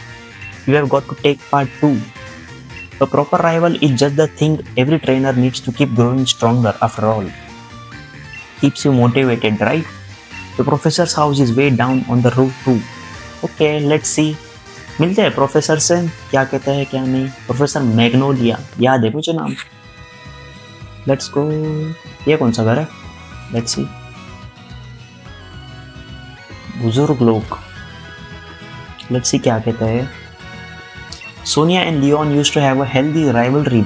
You have got to take part too. A proper rival is just the thing every trainer needs to keep growing stronger after all. Keeps you motivated, right? The professor's house is way down on the road too. Okay, let's see. मिलते हैं प्रोफेसर से. क्या कहता है क्या नहीं. प्रोफेसर मैग्नोलिया, याद है मुझे नाम. Let's go. ये कौन सा घर है? Let's see. बुजुर्ग लोग. लेट्स सी क्या कहता है. Sonia and Leon used to have a healthy rivalry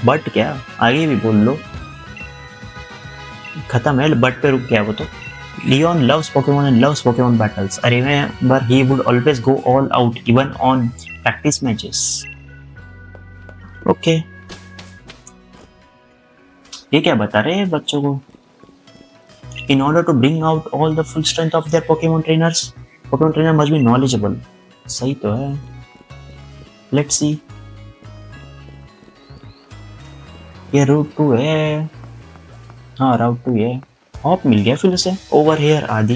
but क्या आगे भी बोल लो, खत्म है, बट पे रुक गया वो तो। Leon loves Pokemon and loves Pokemon battles. I remember he would always go all out even on practice matches. Okay. ये क्या बता रहे हैं बच्चों को? In order to bring out all the full strength of their Pokemon trainer must be knowledgeable. सही तो है. Let's see. ये रूट 2 है. हाँ राउट 2 है. हॉप मिल गया फिर उसे. ओवर हेयर आदि.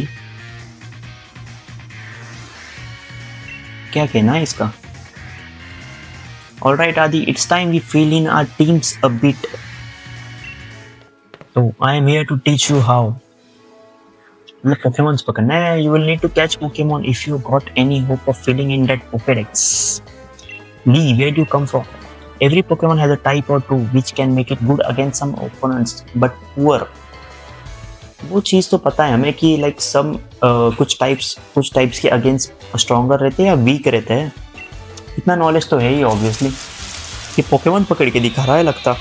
क्या कहना है इसका? Alright आदि, it's time we fill in our teams a bit. So I am here to teach you how. मतलब Pokemons पकड़ना है. You will need to catch Pokemon if you got any hope of filling in that Pokédex. Lee, where do you come from? Every Pokemon has a type or two which can make it good against some opponents, but poor. वो चीज़ तो पता है हमें कि लाइक सम कुछ टाइप्स के अगेंस्ट स्ट्रॉन्गर रहते हैं या वीक रहते हैं. इतना नॉलेज तो है ही ऑब्वियसली. ये पोकेमॉन पकड़ के दिखा रहा है लगता.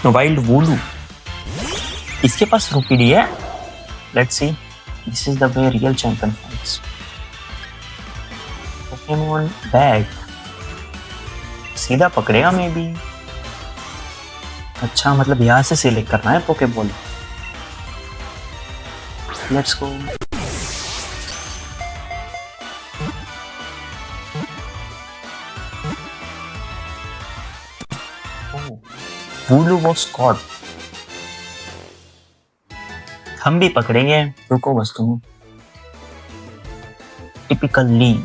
वाइल्ड वोलू, इसके पास रुपीडी है. Let's C, this is the way real champion fights. Pokemon bag सीधा पकड़ेगा मे बी. अच्छा मतलब यहाँ से सिलेक्ट करना है Poké Ball. Let's go. Wooloo was caught. हम भी पकड़ेंगे. रुको बस तुम. Typical Lee.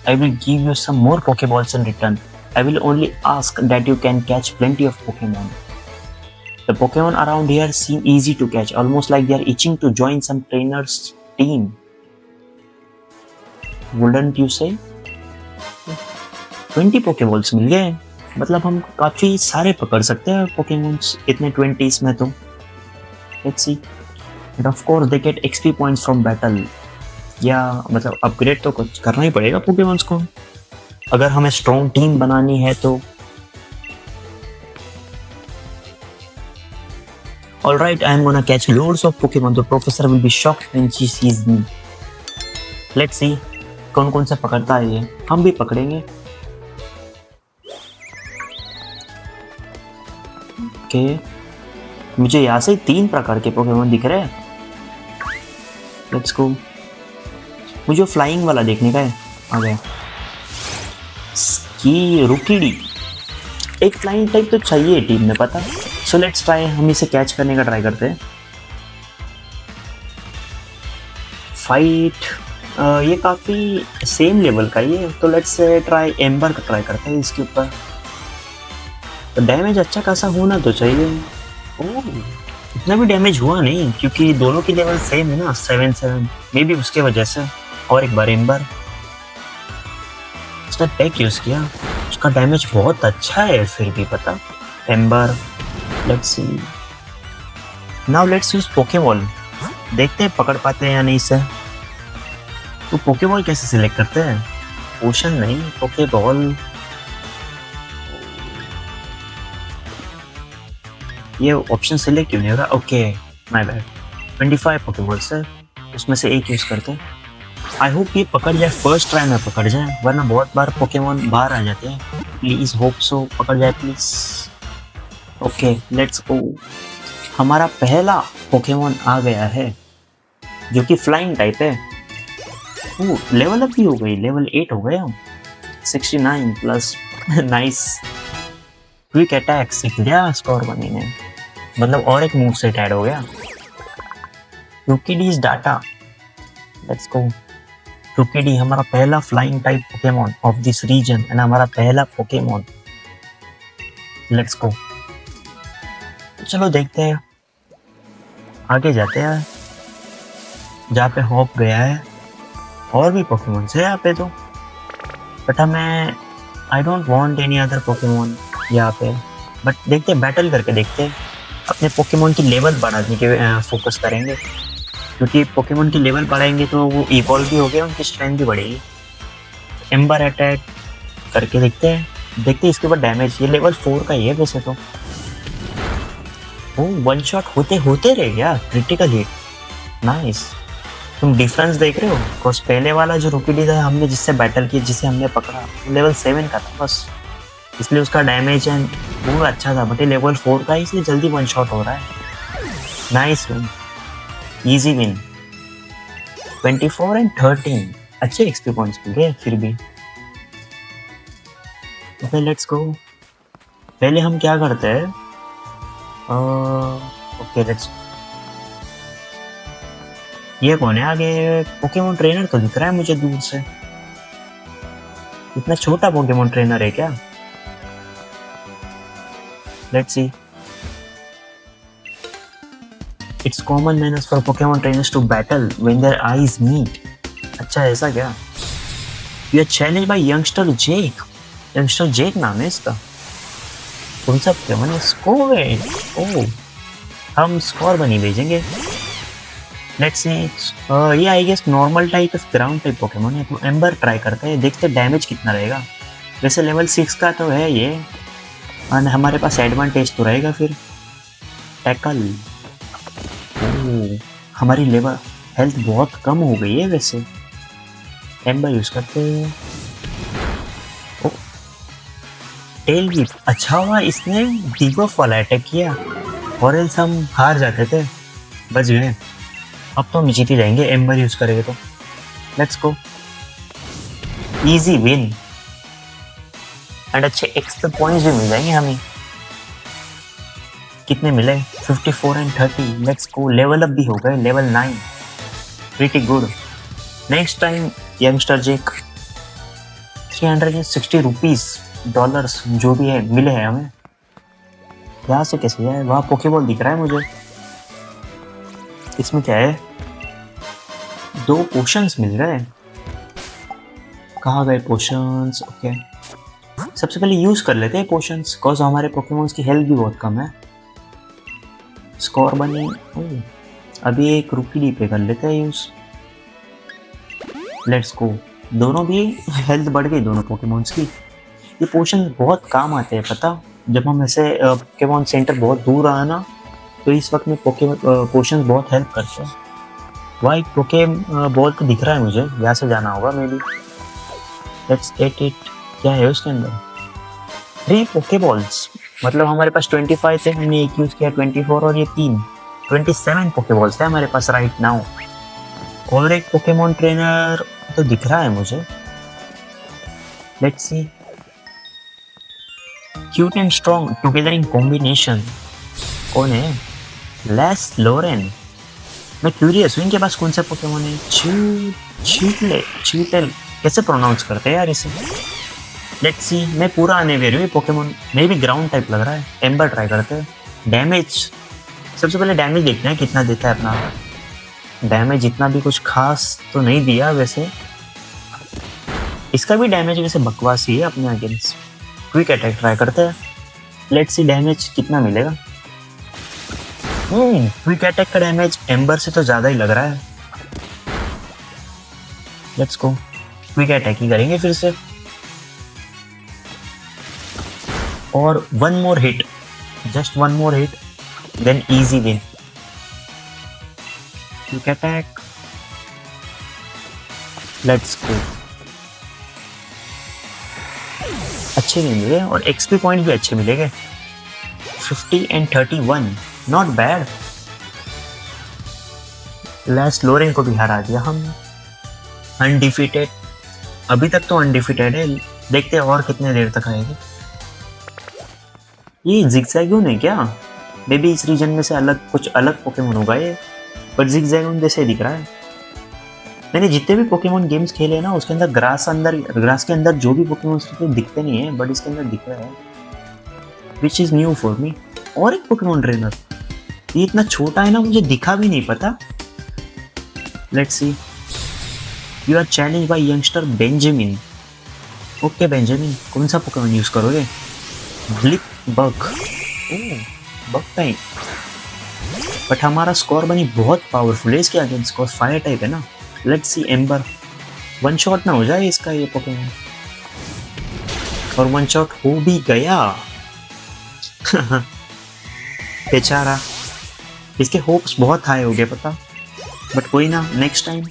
I will give you some more Pokeballs in return. I will only ask that you can catch plenty of Pokemon. The Pokemon around here seem easy to catch, almost like they are itching to join some trainer's team. Wouldn't you say? 20 Pokeballs मिल गए. मतलब हम काफी सारे पकड़ सकते हैं Pokemons इतने 20s में तो. Let's see. And of course they get XP points from battle. या मतलब अपग्रेड तो कुछ करना ही पड़ेगा Pokemons को अगर हमें स्ट्रॉन्ग टीम बनानी है तो. Alright, I am gonna catch loads of Pokemon. The professor will be shocked when she sees me. Let's see, कौन-कौन से पकड़ता है ये. हम भी पकड़ेंगे. Okay. मुझे यहाँ से 3 प्रकार के Pokemon दिख रहे हैं. Let's go. मुझे फ्लाइंग वाला देखने का है. आ गया. स्की रुकीडी. एक फ्लाइंग टाइप तो चाहिए टीम में पता. So let's try. हम इसे कैच करने का ट्राई करते हैं. फाइट ये काफ़ी सेम लेवल का ही है तो लेट्स ट्राई एम्बर का ट्राई करते हैं इसके ऊपर. तो डैमेज अच्छा खासा होना तो चाहिए. ओह इतना भी डैमेज हुआ नहीं क्योंकि दोनों की लेवल सेम है ना 7-7 मे बी उसके वजह से. और एक बार एम्बर उसने पैक यूज़ किया. उसका डैमेज बहुत अच्छा है फिर भी पता. Amber. Let's see. Now let's use Pokeball. देखते हैं पकड़ पाते हैं या नहीं इसे. तो Pokeball कैसे सिलेक्ट करते हैं? पोशन नहीं, Pokeball. ये ऑप्शन सिलेक्ट क्यों नहीं हो रहा? Okay my bad. 25 Pokeballs है, उसमें से एक यूज करते हैं. आई होप ये पकड़ जाए. फर्स्ट ट्राई में पकड़ जाए वरना बहुत बार Pokemon बाहर आ जाते हैं. प्लीज होप सो पकड़ जाए प्लीज. ओके लेट्स गो. हमारा पहला पोकेमॉन आ गया है जो कि फ्लाइंग टाइप है. लेवल अप भी हो गई. लेवल 8 हो गया. 69 प्लस. नाइस. क्विक अटैक सीख लिया स्कोर बनी ने. मतलब और एक मूव सेट ऐड हो गया. रुकीडीज डाटा. Let's go. रुकीडी हमारा पहला flying type Pokemon of this region and हमारा पहला पोकेमॉन. Let's go. चलो देखते हैं. आगे जाते हैं जहाँ पे हॉप गया है. और भी पोकेमॉन्स है यहाँ पे तो बट हमें I don't want any other Pokemon यहाँ पे. बट देखते हैं बैटल करके देखते हैं. अपने पोकेमॉन की लेवल बढ़ाने के फोकस करेंगे क्योंकि पोकेमॉन की लेवल बढ़ाएंगे तो वो इवॉल्व भी हो गया. उनकी स्ट्रेंथ भी बढ़ेगी. एम्बर अटैक करके देखते हैं इसके ऊपर डैमेज। ये लेवल 4 का ही है वैसे तो। ओ वन शॉट होते होते रह गया, क्रिटिकल हिट। नाइस। तुम डिफरेंस देख रहे हो? बिकॉज पहले वाला जो रुपीडी था हमने जिससे बैटल किया, जिसे हमने पकड़ा, लेवल 7 का था बस, इसलिए उसका डैमेज एंड वो अच्छा था। बट ये लेवल 4 का है इसलिए जल्दी वन शॉट हो रहा है। Nice win, easy win. 24 and 13 अच्छे एक्सपी पॉइंट्स मिल गए फिर भी। ओके लेट्स गो। पहले हम क्या करते हैं, ओके लेट्स, ये कौन है आगे? पोकेमोन ट्रेनर तो दिख रहा है मुझे दूर से। इतना छोटा पोकेमोन ट्रेनर है क्या? Let's see. It's common manners for Pokemon trainers to battle when their eyes meet. अच्छा ऐसा क्या? You are challenge by youngster Jake. Youngster Jake नाम है इसका। कौन सा पोकेमोन है? स्कोवेट। ओह, हम स्कोर बनी भेजेंगे। Let's see. ये I guess normal type of ground type Pokemon है, तो एम्बर ट्राई करते हैं, देखते डैमेज कितना रहेगा। वैसे लेवल 6 का तो है ये, और हमारे पास एडवांटेज तो रहेगा फिर। टैकल। हमारी लेवल हेल्थ बहुत कम हो गई है वैसे। एम्बर यूज करते हैं। Tail whip. अच्छा हुआ इसने डीबफ वाला अटैक किया, और एल्स हम हार जाते थे। बच गए। अब तो हम जीत ही जाएंगे एम्बर यूज करेंगे तो। Let's go. Easy win and अच्छे एक्स्ट्रा पॉइंट्स भी मिल जाएंगे हमें। कितने मिले? 54 and 30। Let's go. Level up भी हो गए, level 9। Pretty good. Next time youngster Jake. 360 rupees dollars जो भी है मिले हैं हमें। यहाँ से कैसे जाए? वहाँ पोकेबॉल दिख रहा है मुझे। इसमें क्या है? 2 पोशंस मिल रहे हैं। कहाँ गए पोशंस? ओके, सबसे पहले यूज कर लेते हैं पोशंस, बिकॉज हमारे पोकेमॉन्स की हेल्थ भी बहुत कम है। स्कोर बनी। अभी एक रुपीडी पे कर लेते हैं यूज। Let's go. दोनों भी हेल्थ बढ़ गई दोनों पोकेमॉन्स की। ये पोशन बहुत काम आते हैं पता, जब हम ऐसे पोकेमॉन सेंटर बहुत दूर आए ना, तो इस वक्त में पोशंस बहुत हेल्प करते हैं। वाइट पोके बॉल तो दिख रहा है मुझे, यहाँ से जाना होगा may be. Let's get it. क्या है उसके अंदर? 3 पोके बॉल्स, मतलब हमारे पास 25 थे, हमने एक यूज किया 24, और ये 3 27 पोके बॉल्स है हमारे पास राइट नाउ। और एक पोकेमोन ट्रेनर तो दिख रहा है मुझे। Let's see. Cute and strong together in combination. कौन है? लेस लोरेन। मैं क्यूरियस हूँ इनके पास कौन सा पोकेमोन है। चीटेल कैसे प्रोनाउंस करते हैं यार इसे? Let's see. मैं पूरा आने वेरी हूँ पोकेमोन, मे भी ग्राउंड टाइप लग रहा है। एम्बर ट्राई करते हैं। डैमेज, सबसे पहले डैमेज देखते हैं कितना देता है अपना। डैमेज इतना भी कुछ खास तो नहीं दिया वैसे। इसका भी डैमेज वैसे बकवास ही है अपने अगेंस्ट। क्विक अटैक ट्राई करते हैं। लेट्स सी डैमेज कितना मिलेगा। क्विक अटैक का डैमेज एम्बर से तो ज़्यादा ही लग रहा है। Let's go. क्विक अटैक ही करेंगे फिर से। और 1 more hit, just 1 more hit, then easy win. Quick attack. Let's go. अच्छे भी मिले और एक्सपी पॉइंट भी अच्छे मिलेंगे। 50 एंड 31, नॉट बैड। लेस लोरेन को भी हरा दिया हमने। अनडिफीटेड, अभी तक तो अनडिफीटेड है। देखते हैं और कितने देर तक आएगी। ये जिगजैगून है क्या? मे बी इस रीजन में से कुछ अलग पोकेमोन होगा ये, पर जिगजैगून जैसे दिख रहा है। मैंने जितने भी पोकेमोन गेम्स खेले हैं ना, उसके अंदर ग्रास के अंदर जो भी पोकेमोन दिखते नहीं है, बट इसके अंदर दिख रहा है, which is new for me. और एक पोकेमोन ट्रेनर, ये इतना छोटा है ना, मुझे दिखा भी नहीं पता। Let's see. You are challenge by youngster Benjamin. Okay Benjamin, कौन सा पोकेमोन यूज करोगे? Blipbug. Bug type, but हमारा स्कोर बनी बहुत पावरफुल है इसके अगेंस्ट, स्कोर फायर टाइप है ना। लेट्स सी एम्बर, 1 शॉट ना हो जाए इसका ये पोकेमोन। और वन शॉट हो भी गया। बेचारा, इसके होप्स बहुत हाई हो गए पता, बट कोई ना, next time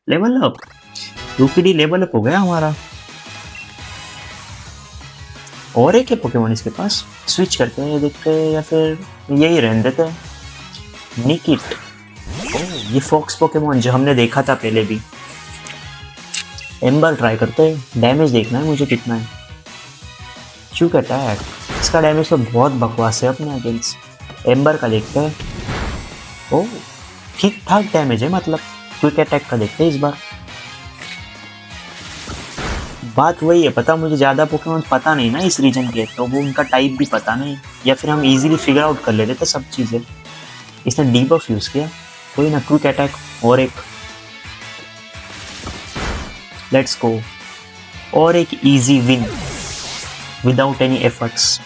level up. UPD level up हो गया हमारा। और एक है पोकेमोन इसके पास, स्विच करते हैं देखते हैं, या फिर यही रहने देते हैं। निकिट, ओह ये फॉक्स पोकेमोन जो हमने देखा था पहले भी। एम्बर ट्राई करते हैं, डैमेज देखना है मुझे कितना है। क्विक अटैक, इसका डैमेज तो बहुत बकवास है अपने अगेंस्ट। एम्बर का देखते हैं। ओह ठीक ठाक डैमेज है, मतलब क्विक अटैक का देखते हैं इस बार। बात वही है, पता मुझे ज़्यादा पोकेमॉन पता नहीं ना इस रीजन के, तो वो उनका टाइप भी पता नहीं, या फिर हम इजीली फिगर आउट कर लेते थे सब चीज़ें। इसने डीबफ यूज़ किया, कोई ना, क्विक अटैक और एक, लेट्स गो, और एक easy win without any efforts.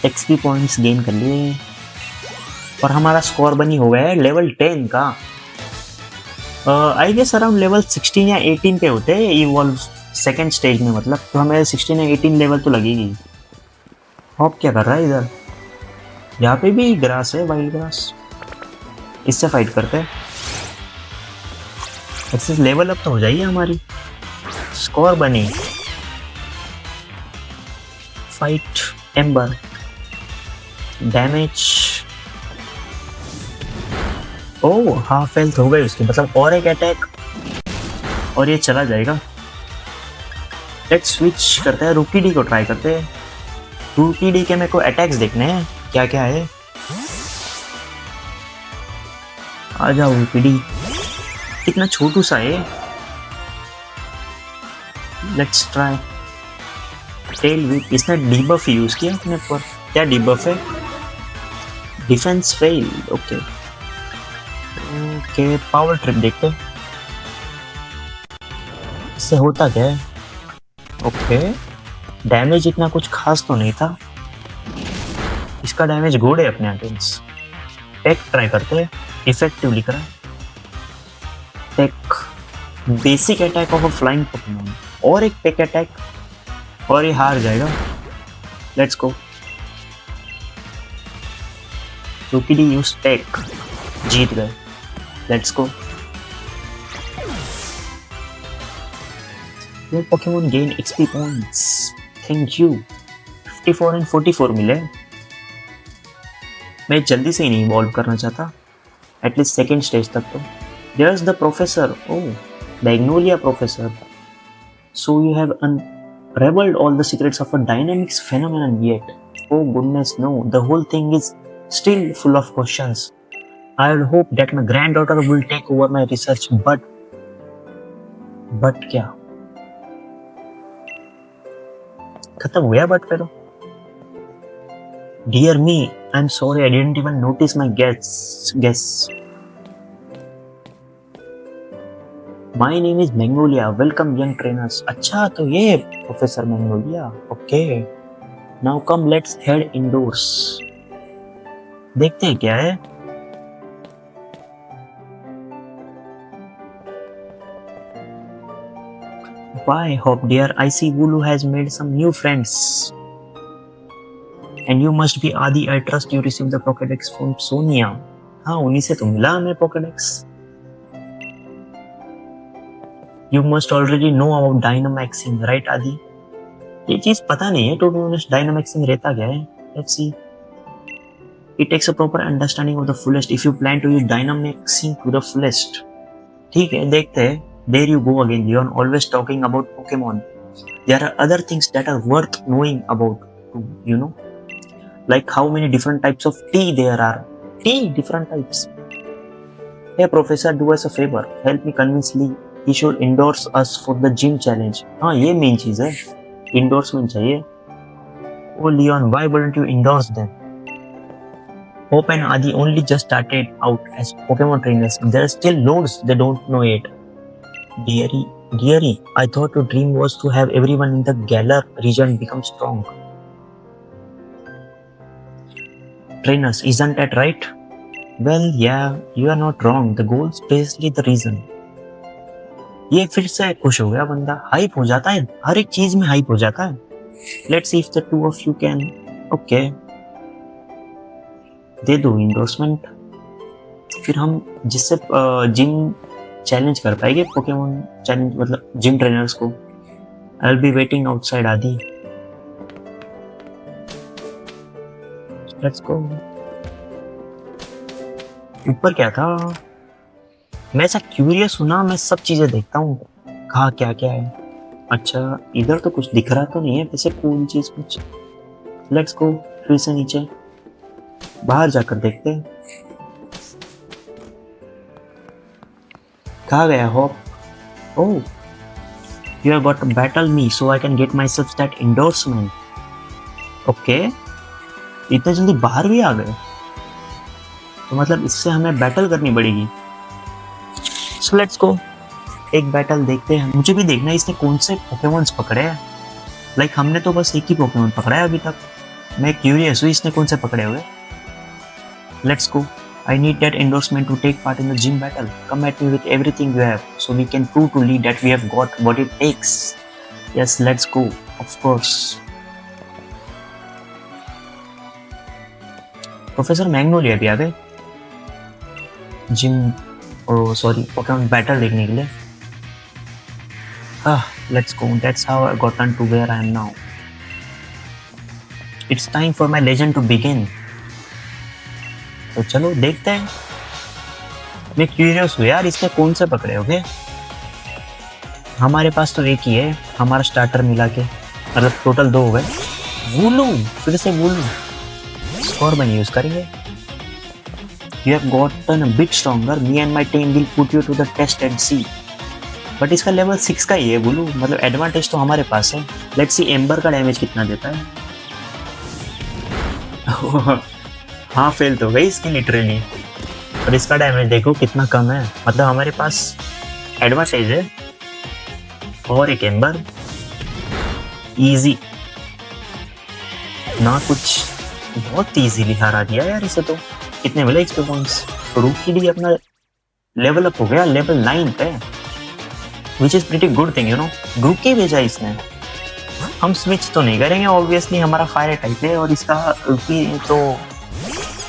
XP points gain कर लिए और हमारा स्कोर बनी हो गया है लेवल 10 का। आई गेस अराउंड लेवल 16 या 18 पे होते हैं इवॉल्व सेकेंड स्टेज में, मतलब तो हमें 16 या 18 लेवल तो लगेगी। हॉप क्या कर रहा है इधर? यहाँ पे भी ग्रास है, वाइल्ड ग्रास, इससे फाइट करते हैं। इससे लेवल अप तो हो जाएगी हमारी, स्कोर बनी। फाइट एम्बर, डैमेज, ओह हाफ हेल्थ हो गई उसकी, मतलब और एक अटैक और ये चला जाएगा। लेट्स स्विच करते हैं, रूकी डी को ट्राई करते हैं। रूकी डी के मेरे को अटैक्स देखने हैं क्या क्या है। आ जाओ रूकी डी, कितना छोटू सा है। लेट्स ट्राई टेल व्हिप, इसने डीबफ यूज किया अपने पर। क्या डीबफ है? Defence fail, okay okay. Power trip देखते हैं इससे होता क्या है। ओके डैमेज इतना कुछ खास तो नहीं था, इसका डैमेज गुड है अपने अगेंस्ट। टेक ट्राई करते हैं, इफेक्टिव लिख रहा है। Peck, basic attack of a flying Pokemon, और एक टेक अटैक और ये हार जाएगा। लेट्स गो, रूकी यूज टेक, जीत गए। Let's go. Your Pokemon gain XP points. Thank you. 54 and 44 मिले। मैं जल्दी से ही नहीं इवॉल्व करना चाहता, एटलीस्ट सेकेंड स्टेज तक तो। There's the professor. Oh, Magnolia professor. So you have unraveled all the secrets of a dynamics phenomenon yet? Oh goodness, no. The whole thing is still full of questions. I'll hope that my granddaughter will take over my research, but क्या? खत्म हो गया बट फिर। Dear me, I'm sorry, I didn't even notice my guess. My name is Magnolia. Welcome young trainers. अच्छा तो ये professor Magnolia, okay. Now come, let's head indoors. देखते हैं क्या है। Why, Hop dear, I see Wooloo has made some new friends. And you must be Adi. I trust you received the Pokédex from Sonia. हाँ उन्हीं से तो मिला हमें Pokédex. You must already know about Dynamaxing, right Adi? ये चीज पता नहीं है to be honest, Dynamaxing रहता क्या है? Let's see. It takes a proper understanding of the fullest if you plan to use Dynamaxing to the fullest. ठीक है देखते हैं। There you go again, Leon, always talking about Pokemon. There are other things that are worth knowing about too, you know? Like how many different types of tea there are. Tea, different types. Hey professor, do us a favor. Help me convince Lee. He should endorse us for the gym challenge. हाँ ये मेन चीज है, endorsement चाहिए। Oh Leon, why wouldn't you endorse them? Hope and Adi only just started out as Pokemon trainers. There are still loads they don't know yet. Dearie, I thought your dream was to have everyone in the Galar region become strong. Trainers, isn't that right? Well, yeah, you are not wrong. The goal is basically the reason. ये फिर से खुश हो गया बंदा, हाइप हो जाता है, हर एक चीज में हाइप हो जाता है। Let's see if the two of you can. Okay, दे दो इंडोर्समेंट, फिर हम जिससे जिम चैलेंज कर पाएंगे, पोकेमोन चैलेंज मतलब जिम ट्रेनर्स को. I will be waiting outside Adi. Let's go. ऊपर क्या था? मैं ऐसा क्यूरियस हूं ना, मैं सब चीजें देखता हूँ कहाँ क्या क्या है. अच्छा, इधर तो कुछ दिख रहा तो नहीं है वैसे कौन चीज कुछ. लेट्स गो, फिर से नीचे बाहर जाकर देखते हैं. कहाँ गया Hop? Oh, you have got to battle me so I can get myself that endorsement. Okay, इतने जल्दी बाहर भी आ गए, तो मतलब इससे हमें बैटल करनी पड़ेगी. सो लेट्स गो, एक बैटल देखते हैं. मुझे भी देखना है इसने कौन से पोकेमॉन्स पकड़े हैं. लाइक हमने तो बस एक ही पोकेमॉन पकड़ा है अभी तक. मैं क्यूरियस हूँ इसने कौन से पकड़े हुए. Let's go. I need that endorsement to take part in the gym battle. Come at me with everything you have, so we can prove to Lee that we have got what it takes. Yes, let's go. Of course. Professor Magnolia भी आ गए जिम, ओ सॉरी, पोकेमॉन बैटल देखने के लिए. Let's go. That's how I gotten to where I am now. It's time for my legend to begin. तो चलो देखते हैं. मैं क्यूरियस हूँ यार, इसने कौन से पकड़े होंगे. हमारे पास तो एक ही है हमारा स्टार्टर मिला के, मतलब टोटल 2 हो गए. वुलू, फिर से वुलू. स्कोर बनी यूज करेंगे. You have gotten a bit stronger. Me and my team will put you to the test and see. But इसका लेवल 6 का ही है वुलू, मतलब एडवांटेज तो हमारे पास है. लेट्स सी एम्बर का डैमेज कितना देता है. हाँ, फेल तो गई इसकी लिटरली. और इसका डैमेज देखो कितना कम है, मतलब हमारे पास एडवांटेज है. और एक एम्बर इजी ना, कुछ बहुत इजीली हरा दिया यार इसे. तो कितने मिले एक्सपी पॉइंट्स. रूकी अपना लेवल अप हो गया, लेवल 9 पे, which is pretty good thing, you know. रूकी भेजा इसने. हम स्विच तो नहीं करेंगे ऑब्वियसली, हमारा फायर टाइप है और इसका रूकी तो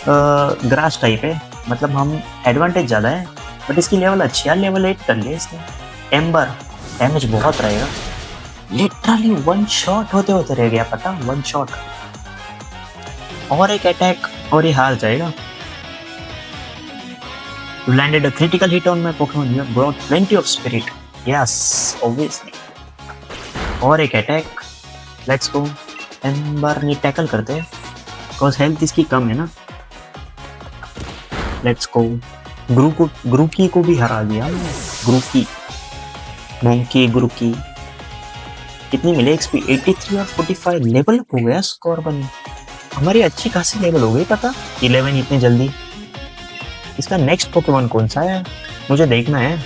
ग्रास टाइप है, मतलब हम एडवांटेज ज़्यादा है. बट इसकी लेवल अच्छी है, लेवल 8 कर लिया इसने. एम्बर डैमेज बहुत रहेगा, लिटरली 1 शॉट होते होते रह गया, पता, 1 शॉट. और एक अटैक और ये हार जाएगा. You landed a critical hit on my Pokemon. You have brought plenty of spirit. Yes, obviously. और एक अटैक. Let's go. एम्बर ने टैकल करते हैं, बिकॉज हेल्थ इसकी कम है ना. Let's go. ग्रुकी को भी हरा दिया. ग्रुकी, मोंकी, ग्रुकी. कितनी मिले एक्सपी? 83 और 45. लेवल अप हो गया, स्कोर बनी. हमारी अच्छी खासी लेवल हो गई, पता, 11 इतनी जल्दी. इसका नेक्स्ट पोकेमॉन कौन सा है मुझे देखना है,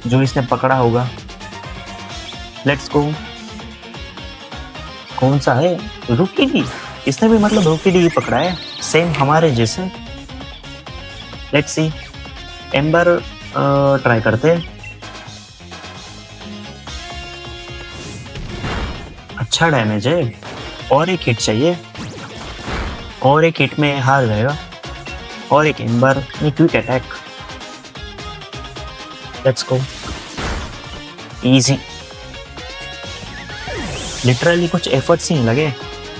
जो इसने पकड़ा होगा. Let's go. कौन सा है? रुकीडी. इसने भी मतलब रुकीडी ही पकड़ा है, सेम हमारे जैसे. Let's see. एम्बर ट्राई करते हैं. अच्छा डैमेज है, और एक हिट चाहिए, और एक हिट में हार जाएगा. और एक एम्बर में quick attack. Let's go. Easy, literally कुछ एफर्ट्स ही नहीं लगे.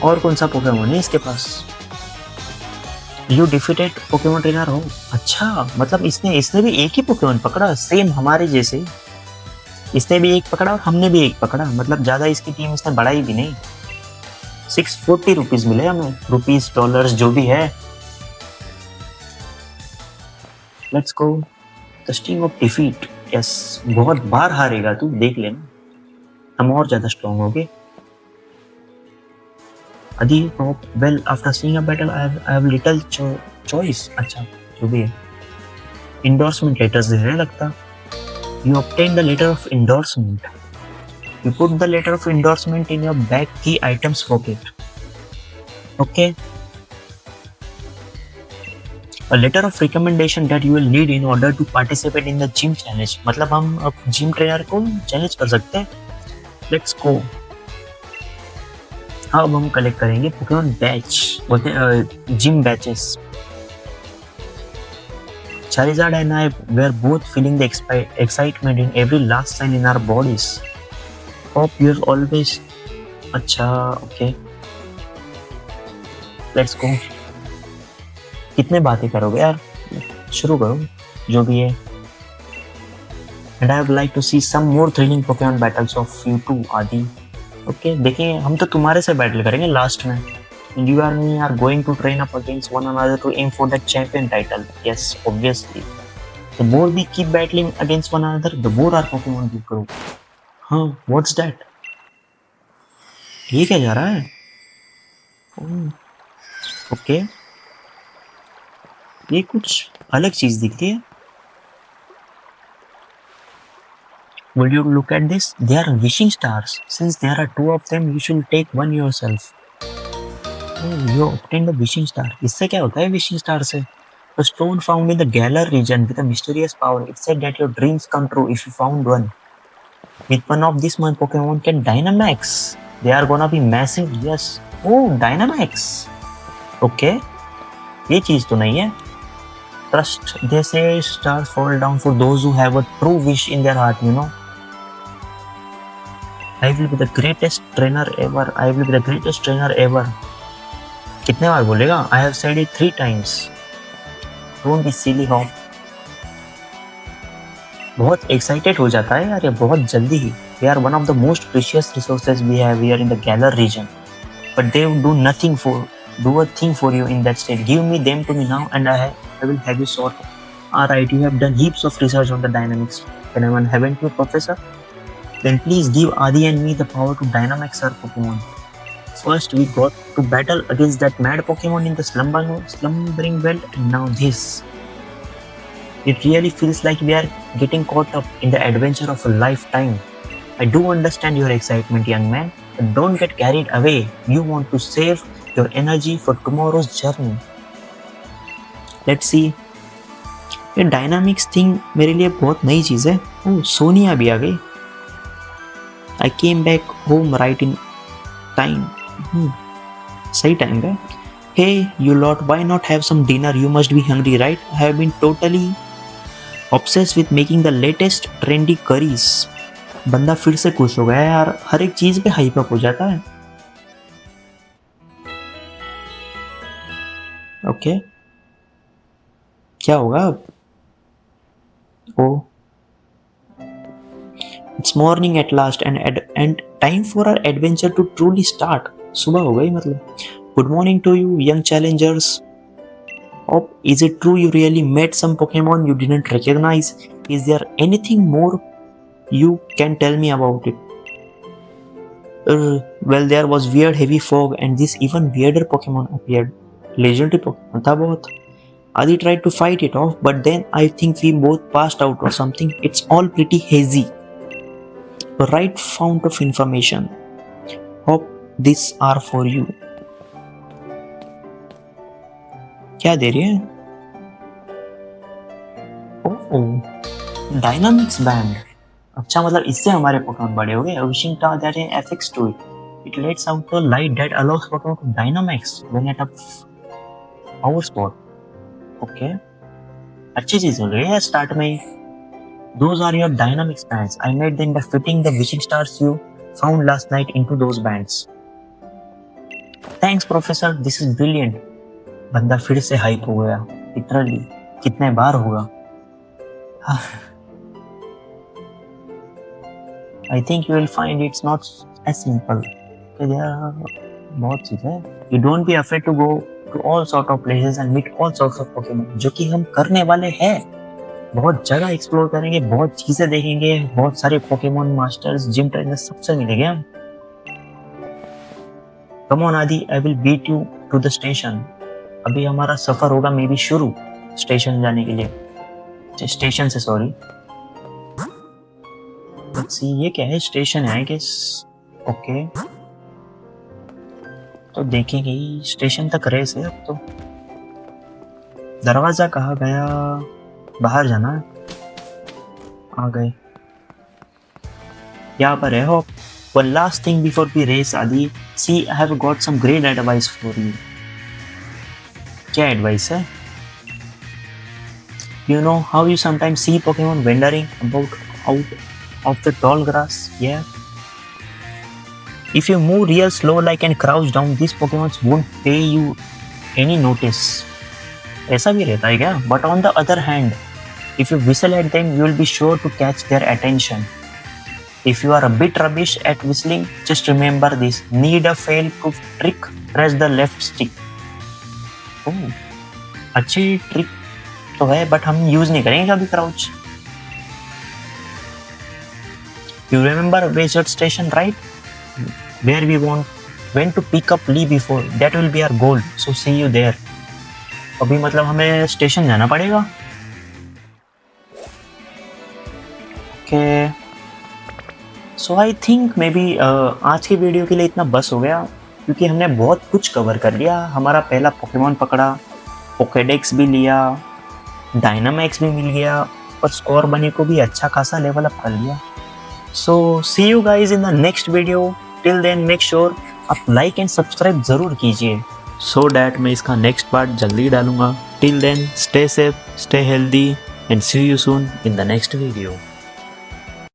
और कौन सा पोकेमॉन है इसके पास? यू डिफीटेड पोकेमॉन ट्रेनर हो. अच्छा, मतलब इसने भी एक ही पोकेमॉन पकड़ा, सेम हमारे जैसे. इसने भी एक पकड़ा और हमने भी एक पकड़ा, मतलब ज़्यादा इसकी टीम इसने बढ़ाई भी नहीं. 640 रुपीज़ मिले हमें, रुपीज़ डॉलर्स जो भी है. Let's go. The sting of defeat. Yes, बहुत बार हारेगा तू, देख लेना, हम और ज़्यादा स्ट्रॉन्ग हो गए. Adi, well, after seeing a battle, I have little choice. अच्छा, जो भी है. Endorsement letters दे रहे लगता. You obtain the letter of endorsement. You put the letter of endorsement in your back key items pocket. Okay. A letter of recommendation that you will need in order to participate in the gym challenge. मतलब हम अब जिम ट्रेनर को चैलेंज कर सकते हैं. Let's go. हाँ, अब हम कलेक्ट करेंगे पोकेमॉन बैच, बोलते हैं gym batches. Charizard and I were both feeling the excitement in every last sign in our bodies. Hope you're always. अच्छा, okay, let's go. कितने बातें करोगे यार, शुरू करो जो भी है. And I would like to see some more thrilling Pokemon battles of you two, Adi. Okay, देखिए हम तो तुम्हारे से बैटल करेंगे लास्ट में. And you and me are going to train up against one another to aim for that champion title. Yes, obviously. The more we keep battling against one another, the more our Pokemon will grow. हाँ, what's that? ये क्या जा रहा है? ओके, ये कुछ अलग चीज दिख रही है. Will you look at this? They are wishing stars. Since there are two of them, you should take one yourself. Oh, you obtained the wishing star. इससे क्या होता है wishing star से? A stone found in the Galar region with a mysterious power. It said that your dreams come true if you found one. With one of these, my Pokemon can Dynamax. They are gonna be massive. Yes. Oh, Dynamax. Okay. ये चीज तो नहीं है. Trust. They say stars fall down for those who have a true wish in their heart. You know. I will be the greatest trainer ever. I will be the greatest trainer ever. कितने बार बोलेगा? I have said it 3 times. Don't be silly, Hop. बहुत एक्साइटेड हो जाता है यार ये बहुत जल्दी ही. They are one of the most precious resources we have here in the Galar region. But they do nothing for, do a thing for you in that state. Give me them to me now and I will have you sorted. Alright, you have done heaps of research on the dynamics. Anyone haven't you, Professor? Then please give Adi and me the power to Dynamax our Pokemon. First we got to battle against that mad Pokemon in the slumbering belt, and now this. It really feels like we are getting caught up in the adventure of a lifetime. I do understand your excitement, young man, but don't get carried away. You want to save your energy for tomorrow's journey. Let's see. ये डायनामिक्स थिंग मेरे लिए बहुत नई चीज़ है. ओह, सोनिया भी आ गई. I came back home right in time. सही टाइम पे. Hey, you lot, why not have some dinner? You must be hungry, right? I have been totally obsessed with making the latest trendy curries. बंदा फिर से खुश हो गया यार, हर एक चीज पे हाइप अप हो जाता है. ओके, क्या होगा अब? ओ, it's morning at last and time for our adventure to truly start. सुबह हो गई मतलब. Good morning to you, young challengers. Oh, is it true you really met some Pokemon you didn't recognize? Is there anything more you can tell me about it? Well, there was weird heavy fog and this even weirder Pokemon appeared. Legendary Pokemon था बहुत. Adi tried to fight it off, but then I think we both passed out or something. It's all pretty hazy. The right fount of information. Hope these are for you. क्या दे रही है? ओह, डायनामिक्स बैंड. अच्छा, मतलब इससे हमारे पोकेमॉन बड़े हो गए. विशिंग स्टार दैट है FX to it. It lets out a light that allows Pokemon to Dynamax when at a power spot. Okay. अच्छी चीज हो गई है स्टार्ट में. Those are your Dynamax bands. I made them by fitting the wishing stars you found last night into those bands. Thanks, Professor. This is brilliant. बंदा फिर से हाइप हो गया. Literally. कितने बार होगा? I think you will find it's not as simple. There are बहुत चीजें. You don't be afraid to go to all sort of places and meet all sorts of Pokemon. जो कि हम करने वाले हैं. बहुत जगह एक्सप्लोर करेंगे, बहुत चीजें देखेंगे, बहुत सारे पोकेमॉन मास्टर्स, जिम ट्रेनर्स सबसे मिलेंगे हम. Come on Adi, I will beat you to the station. अभी हमारा सफर होगा मे बी शुरू स्टेशन जाने के लिए. स्टेशन से सॉरी. Let's see, ये क्या है? स्टेशन है आई गेस. ओके, तो देखेंगे. स्टेशन तक रेस है अब तो. दरवाजा कहाँ गया? बाहर जाना है. आ गए. यहाँ पर है. Hope. One last thing before we race, Adi. See, I have got some great advice for you. क्या advice है? You know how you sometimes see Pokemon wandering about out of the tall grass? Yeah. If you move real slow like and crouch down, these Pokemons won't pay you any notice. ऐसा भी रहता है क्या? But on the other hand, if you whistle at them, you will be sure to catch their attention. If you are a bit rubbish at whistling, just remember this. Need a fail-proof trick? Press the left stick. Oh, अच्छी ट्रिक तो है, बट हम यूज नहीं करेंगे कभी crouch. You remember Wizard Station, right? Where we went to pick up Lee before. That will be our goal. So see you there. अभी मतलब हमें स्टेशन जाना पड़ेगा. Okay. So I think maybe आज की वीडियो के लिए इतना बस हो गया, क्योंकि हमने बहुत कुछ कवर कर लिया. हमारा पहला पोकेमॉन पकड़ा, पोकेडेक्स भी लिया, डायनामैक्स भी मिल गया, और स्कोर बनी को भी अच्छा खासा लेवल अप कर लिया. So see you guys in the next video. Till then make sure आप लाइक एंड सब्सक्राइब ज़रूर कीजिए, सो डैट मैं इसका नेक्स्ट पार्ट जल्दी डालूंगा. Till then stay safe, stay healthy and see you soon in the next video.